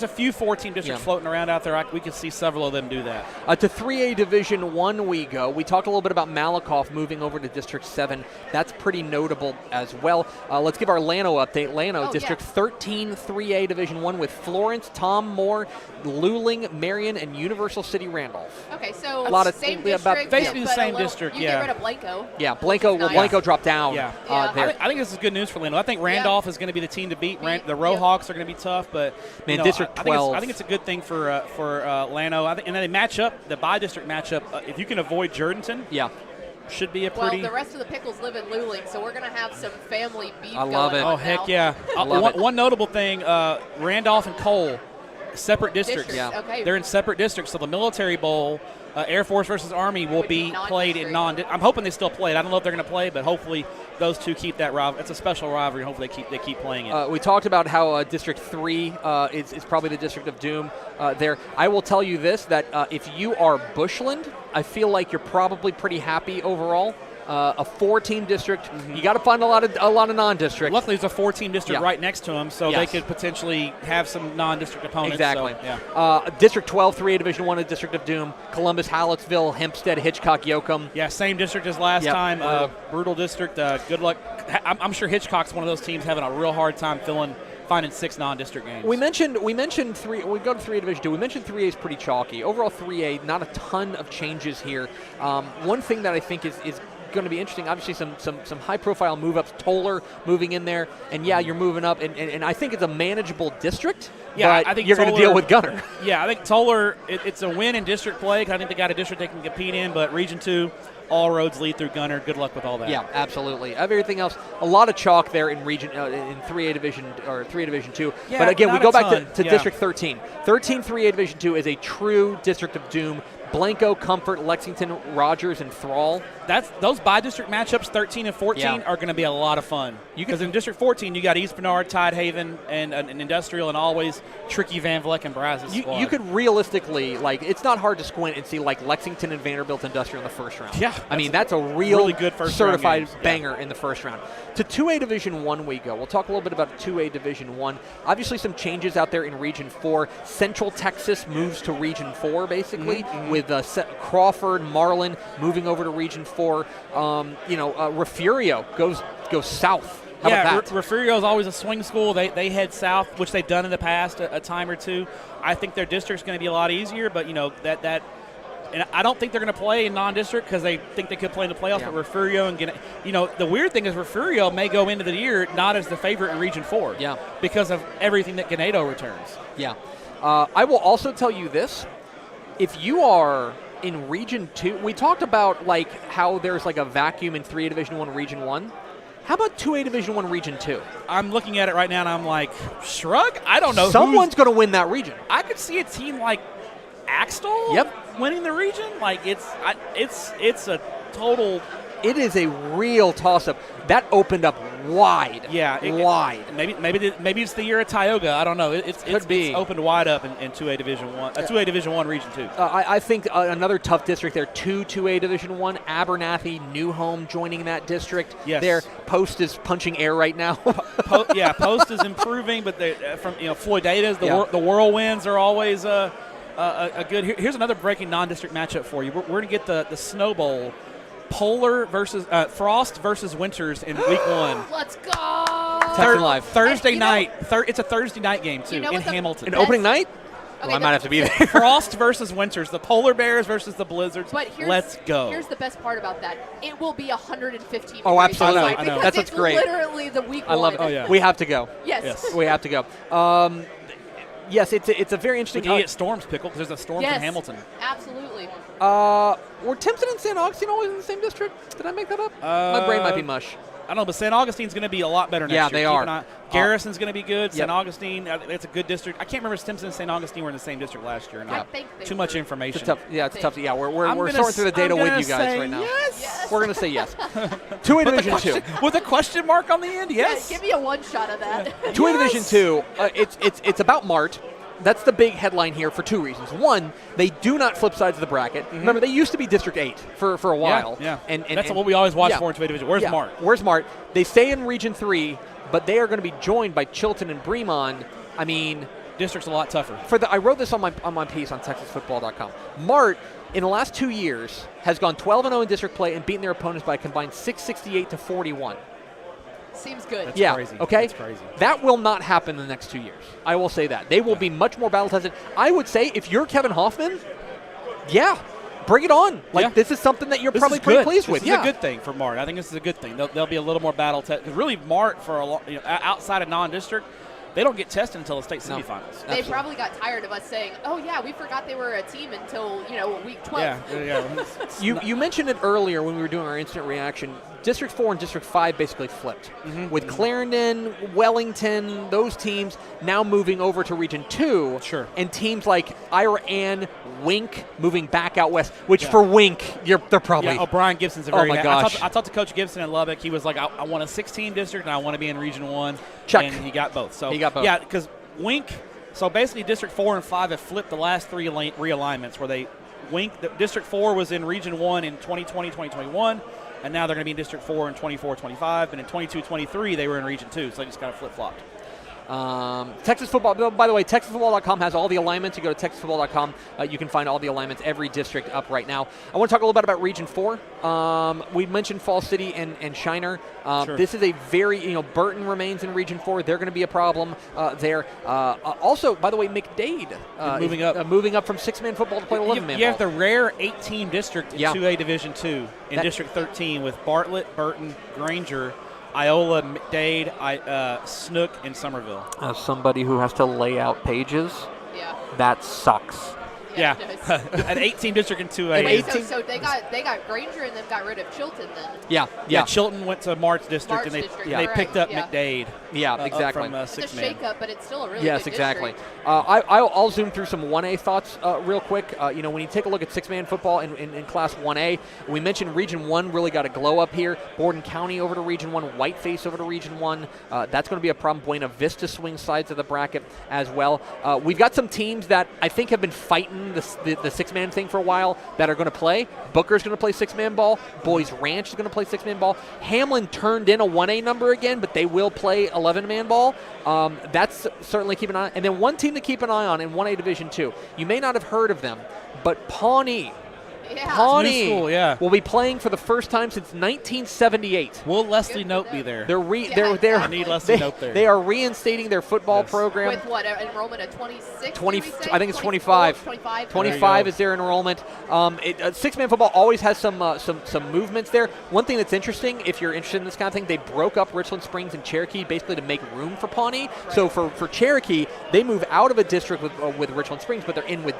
S11: a few 4-team districts floating around out there. We could see several of them do that.
S2: To 3A Division 1 we go. We talked a little bit about Malakoff moving over to District 7. That's pretty notable as well. Let's give our Llano update. Llano, District 13, 3A Division 1 with Florence, Tom Moore, Luling, Marion, and Universal City Randolph.
S7: Okay, so
S2: a lot of
S7: same
S2: district.
S11: Basically the same district,
S7: you get rid of Blanco.
S2: Yeah, Blanco dropped down.
S11: Yeah.
S2: There.
S11: I think this is good news for Llano. I think Randolph is going to be the team to beat. The Rohawks are going to be tough, but
S2: District 12.
S11: I think it's a good thing for Llano. And then they match up, the by-district matchup. If you can avoid Jourdanton, should be a pretty.
S7: Well, the rest of the Pickles live in Luling, so we're going to have some family beef.
S2: I love it.
S7: On
S11: Oh, heck
S7: now.
S11: yeah. One notable thing, Randolph and Cole, separate districts.
S7: Okay.
S11: They're in separate districts, so the Military Bowl, Air Force versus Army will be played in I'm hoping they still play it. I don't know if they're going to play, but hopefully those two keep that rivalry. It's a special rivalry. Hopefully they keep playing it.
S2: We talked about how District 3 is probably the district of doom there. I will tell you this, that if you are Bushland, I feel like you're probably pretty happy overall. A 4-team district, you got to find a lot of non-district.
S11: Luckily, there's a 4-team district right next to them, so they could potentially have some non-district opponents.
S2: Exactly.
S11: So,
S2: District 12, 3A Division 1, a district of doom. Columbus, Hallettsville, Hempstead, Hitchcock, Yoakum.
S11: Yeah, same district as last time. Brutal district. Good luck. I'm sure Hitchcock's one of those teams having a real hard time finding 6 non-district games.
S2: We mentioned 3. We go to 3A Division 2. We mentioned 3A is pretty chalky. Overall, 3A, not a ton of changes here. One thing that I think is going to be interesting, obviously some high-profile move-ups. Toller moving in there, and you're moving up, and I think it's a manageable district.
S11: Yeah,
S2: but
S11: I think
S2: you're going to deal with Gunner.
S11: Yeah, I think Toller, it's a win in district play. I think they got a district they can compete in, but Region 2, all roads lead through Gunner. Good luck with all that.
S2: Yeah, absolutely. Everything else, a lot of chalk there in region in 3A Division or 3A Division 2.
S11: Yeah,
S2: but again, we go back to
S11: yeah.
S2: District 13. 13 3A Division 2 is a true district of doom. Blanco, Comfort, Lexington, Rogers, and Thrall.
S11: Those by-district matchups, 13 and 14, are going to be a lot of fun. Because in District 14, you got East Bernard, Tidehaven, and an Industrial, and always tricky Van Vleck and Brazos.
S2: You could realistically, it's not hard to squint and see Lexington and Vanderbilt Industrial in the first round.
S11: Yeah.
S2: I mean, that's a really
S11: good first
S2: certified banger in the first round. To 2A Division 1 we go. We'll talk a little bit about 2A Division 1. Obviously some changes out there in Region 4. Central Texas moves to Region 4, basically, with Crawford, Marlin moving over to Region 4. Refugio goes south. How about that?
S11: Refugio is always a swing school. They head south, which they've done in the past a time or two. I think their district's going to be a lot easier, but that And I don't think they're going to play in non-district because they think they could play in the playoffs.
S2: Yeah.
S11: But Refugio and the weird thing is Refugio may go into the year not as the favorite in Region 4.
S2: Yeah.
S11: Because of everything that Ganado returns.
S2: Yeah. I will also tell you this. If you are in Region 2, we talked about like how there's like a vacuum in 3A Division 1 Region 1. How about 2A Division 1 Region 2?
S11: I'm looking at it right now and I'm like, shrug? I don't know.
S2: Someone's going to win that region.
S11: I could see a team like Axtell winning the region. Like it's a total.
S2: It is a real toss-up. That opened up wide.
S11: Yeah,
S2: wide.
S11: Maybe it's the year of Tioga. I don't know. It's opened wide up in 2A Division 1. 2A Division 1 Region 2.
S2: I think another tough district there. 2A Division 1. Abernathy, New Home joining that district.
S11: Yes.
S2: Their Post is punching air right now.
S11: Post is improving, but from Floydatas, the Whirlwinds are always a good. Here's another breaking non-district matchup for you. We're going to get the Snow Bowl. Polar versus Frost versus Winters in week 1.
S7: Let's go.
S2: Live.
S11: Thursday night. It's a Thursday night game too in Hamilton.
S2: An opening night?
S7: Okay,
S2: I might have to be there.
S11: Frost versus Winters. The Polar Bears versus the Blizzards.
S7: But
S11: let's go.
S7: Here's the best part about that. It will be 115.
S2: Oh, absolutely.
S7: I know.
S2: That's what's great.
S7: Literally the week 1.
S2: I love it.
S11: Oh, yeah.
S2: We have to go.
S7: Yes.
S2: We have to go. Yes, it's a very interesting.
S11: We can get Storms pickle because there's a Storms in Hamilton.
S7: Absolutely.
S2: Were Timpson and St. Augustine always in the same district? Did I make that up? My brain might be mush.
S11: I don't know, but St. Augustine's going to be a lot better next year.
S2: Yeah, they are.
S11: Garrison's going to be good. St.
S2: Yep.
S11: Augustine, it's a good district. I can't remember if Timpson and St. Augustine were in the same district last year.
S7: I think they
S11: Too much
S7: were.
S11: information.
S2: It's tough. Yeah, it's tough. Yeah, we're
S11: gonna
S2: sorting through the data
S11: I'm
S2: with
S11: gonna
S2: you guys
S11: say
S2: right now.
S11: Yes.
S2: We're going to say yes. 2A Division 2.
S11: With a question mark on the end, yes.
S7: Yeah, give me a one shot of that.
S2: 2A Division 2. It's about Mart. That's the big headline here for 2 reasons. One, they do not flip sides of the bracket. Remember, they used to be District 8 for a while.
S11: Yeah.
S2: And
S11: that's what we always watch
S2: yeah.
S11: for in 2A Division. Where's Mart?
S2: Where's Mart? They stay in Region 3, but they are going to be joined by Chilton and Bremond. I mean,
S11: district's a lot tougher.
S2: I wrote this on my piece on TexasFootball.com. Mart, in the last 2 years, has gone 12-0 in district play and beaten their opponents by a combined 668 to 41.
S7: Seems good.
S11: That's crazy.
S2: Okay.
S11: That's crazy.
S2: That will not happen in the next 2 years. I will say that. They will be much more battle tested. I would say if you're Kevin Hoffman, bring it on. This is something that you're probably pretty pleased with.
S11: This is a good thing for Mart. I think this is a good thing. They'll be a little more battle tested. Because really, Mart for outside of non-district, they don't get tested until the state semifinals.
S7: They probably got tired of us saying, "Oh yeah, we forgot they were a team until week 12."
S11: Yeah.
S2: You mentioned it earlier when we were doing our instant reaction. District 4 and District 5 basically flipped. With Clarendon, Wellington, those teams now moving over to Region 2.
S11: Sure.
S2: And teams like Ira Ann, Wink moving back out west, which for Wink, they're probably.
S11: Yeah, Brian Gibson's a very.
S2: Oh my gosh.
S11: I talked to Coach Gibson in Lubbock. He was like, I want a 6-team district and I want to be in Region 1.
S2: Check.
S11: And he got both. So
S2: he got both.
S11: Yeah, because Wink. So basically, District 4 and 5 have flipped the last 3 realignments where they District 4 was in Region 1 in 2020, 2021. And now they're going to be in District 4 in 24-25, and in 22-23 they were in Region 2, so they just kind of flip-flopped.
S2: Texas Football, by the way, TexasFootball.com has all the alignments. You go to TexasFootball.com, you can find all the alignments, every district up right now. I want to talk a little bit about Region 4. We mentioned Fall City and Shiner.
S11: Sure.
S2: This is a very, Burton remains in Region 4. They're going to be a problem there. Also, by the way, McDade moving up from 6-man football to play 11-man ball.
S11: You have the rare 8-team district in 2A Division 2 in District 13 with Bartlett, Burton, Granger, Iola, McDade, Snook, and Somerville.
S2: As somebody who has to lay out pages, that sucks.
S11: Yeah, an 18 district in 2A.
S7: So they got Granger and then got rid of Chilton then.
S2: Yeah.
S11: Chilton went to March district and they picked up McDade.
S2: Yeah, exactly.
S11: From
S7: It's a
S11: 6-man.
S7: shakeup, but it's still a really
S2: Yes,
S7: good
S2: exactly.
S7: district.
S2: I'll zoom through some 1A thoughts real quick. When you take a look at 6-man football in Class 1A, we mentioned Region 1 really got a glow up here. Borden County over to Region 1, Whiteface over to Region 1. That's going to be a problem. Buena Vista swing sides of the bracket as well. We've got some teams that I think have been fighting the 6-man thing for a while that are going to play. Booker's going to play 6-man ball. Boys Ranch is going to play 6-man ball. Hamlin turned in a 1A number again, but they will play 11-man ball. That's certainly keep an eye on. And then one team to keep an eye on in 1A Division 2. You may not have heard of them, but Pawnee
S7: Yeah.
S2: Pawnee
S11: New school, yeah.
S2: will be playing for the first time since 1978.
S11: Will Leslie Note be there?
S2: I
S11: need Leslie Note there.
S2: They are reinstating their football program.
S7: With what, enrollment at 26?
S2: 20,
S7: did we say?
S2: I think it's 25.
S7: 25.
S2: 25 is their enrollment. Six-man football always has some movements there. One thing that's interesting, if you're interested in this kind of thing, they broke up Richland Springs and Cherokee basically to make room for Pawnee. Right. So for Cherokee, they move out of a district with Richland Springs, but they're in with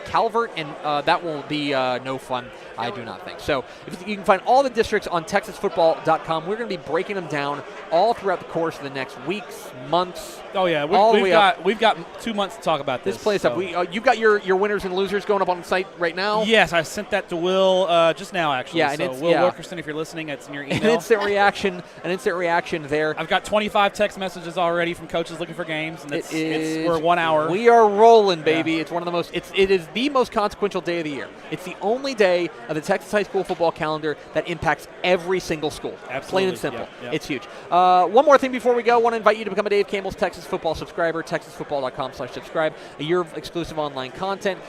S2: Calvert, and that will be no fun, I do not think. So you can find all the districts on TexasFootball.com. We're going to be breaking them down all throughout the course of the next weeks, months.
S11: Oh yeah, we've got 2 months to talk about this.
S2: Place
S11: so.
S2: up. You've got your winners and losers going up on the site right now.
S11: Yes, I sent that to Will just now actually.
S2: Yeah,
S11: so
S2: and it's
S11: Will Wilkerson, if you're listening, it's in your email.
S2: An instant reaction there.
S11: I've got 25 text messages already from coaches looking for games, and we're 1 hour.
S2: We are rolling, baby. Yeah. It's one of the most. It is the most consequential day of the year. It's the only day of the Texas high school football calendar that impacts every single school.
S11: Absolutely.
S2: Plain and simple.
S11: Yep.
S2: It's huge. One more thing before we go. I want to invite you to become a Dave Campbell's Texas Football subscriber. TexasFootball.com/subscribe. A year of exclusive online content.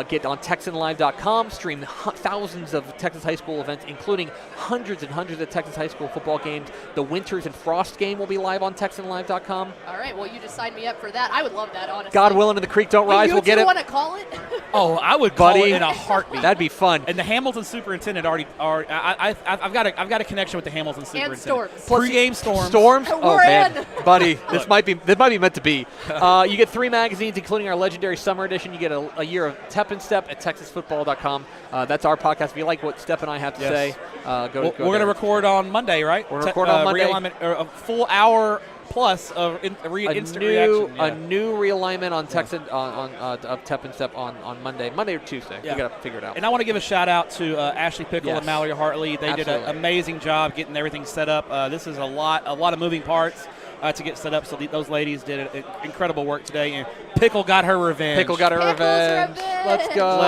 S2: Get on TexanLive.com. Stream thousands of Texas high school events, including hundreds and hundreds of Texas high school football games. The Winters and Frost game will be live on TexanLive.com.
S7: All right. Well, you just signed me up for that. I would love that, honestly.
S2: God willing, and the creek don't rise. We'll get it.
S7: You want to call it?
S11: Oh, I would call it in a heartbeat.
S2: That'd be fun.
S11: And the Hamilton superintendent I've got a connection with the Hamilton superintendent.
S7: And storms.
S11: Pre-game storms.
S2: Storms?
S7: We're
S2: man,
S7: in.
S2: buddy, this might be meant to be. You get 3 magazines, including our legendary summer edition. You get a year of Tep and Step at TexasFootball.com. That's our podcast. If you like what Step and I have to say, go.
S11: We're going to record on Monday, right?
S2: We're going to record on Monday.
S11: Realignment, a full hour plus of instant reaction. Yeah.
S2: A new realignment on Texas of Tep and Step on Monday or Tuesday.
S11: Yeah.
S2: We got to figure it out.
S11: And I want to give a shout out to Ashley Pickle and Mallory Hartley. They did an amazing job getting everything set up. This is a lot of moving parts to get set up. So those ladies did incredible work today. And Pickle got her revenge.
S2: Let's go.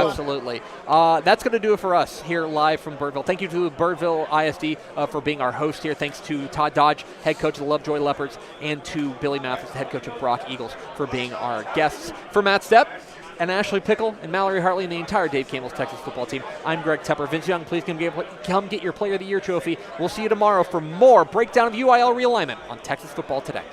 S2: Absolutely. That's going to do it for us here live from Birdville. Thank you to Birdville ISD for being our host here. Thanks to Todd Dodge, head coach of the Lovejoy Leopards, and to Billy Mathis, head coach of Brock Eagles, for being our guests. For Matt Stepp and Ashley Pickle and Mallory Hartley and the entire Dave Campbell's Texas football team, I'm Greg Tepper. Vince Young, please come get your Player of the Year trophy. We'll see you tomorrow for more breakdown of UIL realignment on Texas Football Today.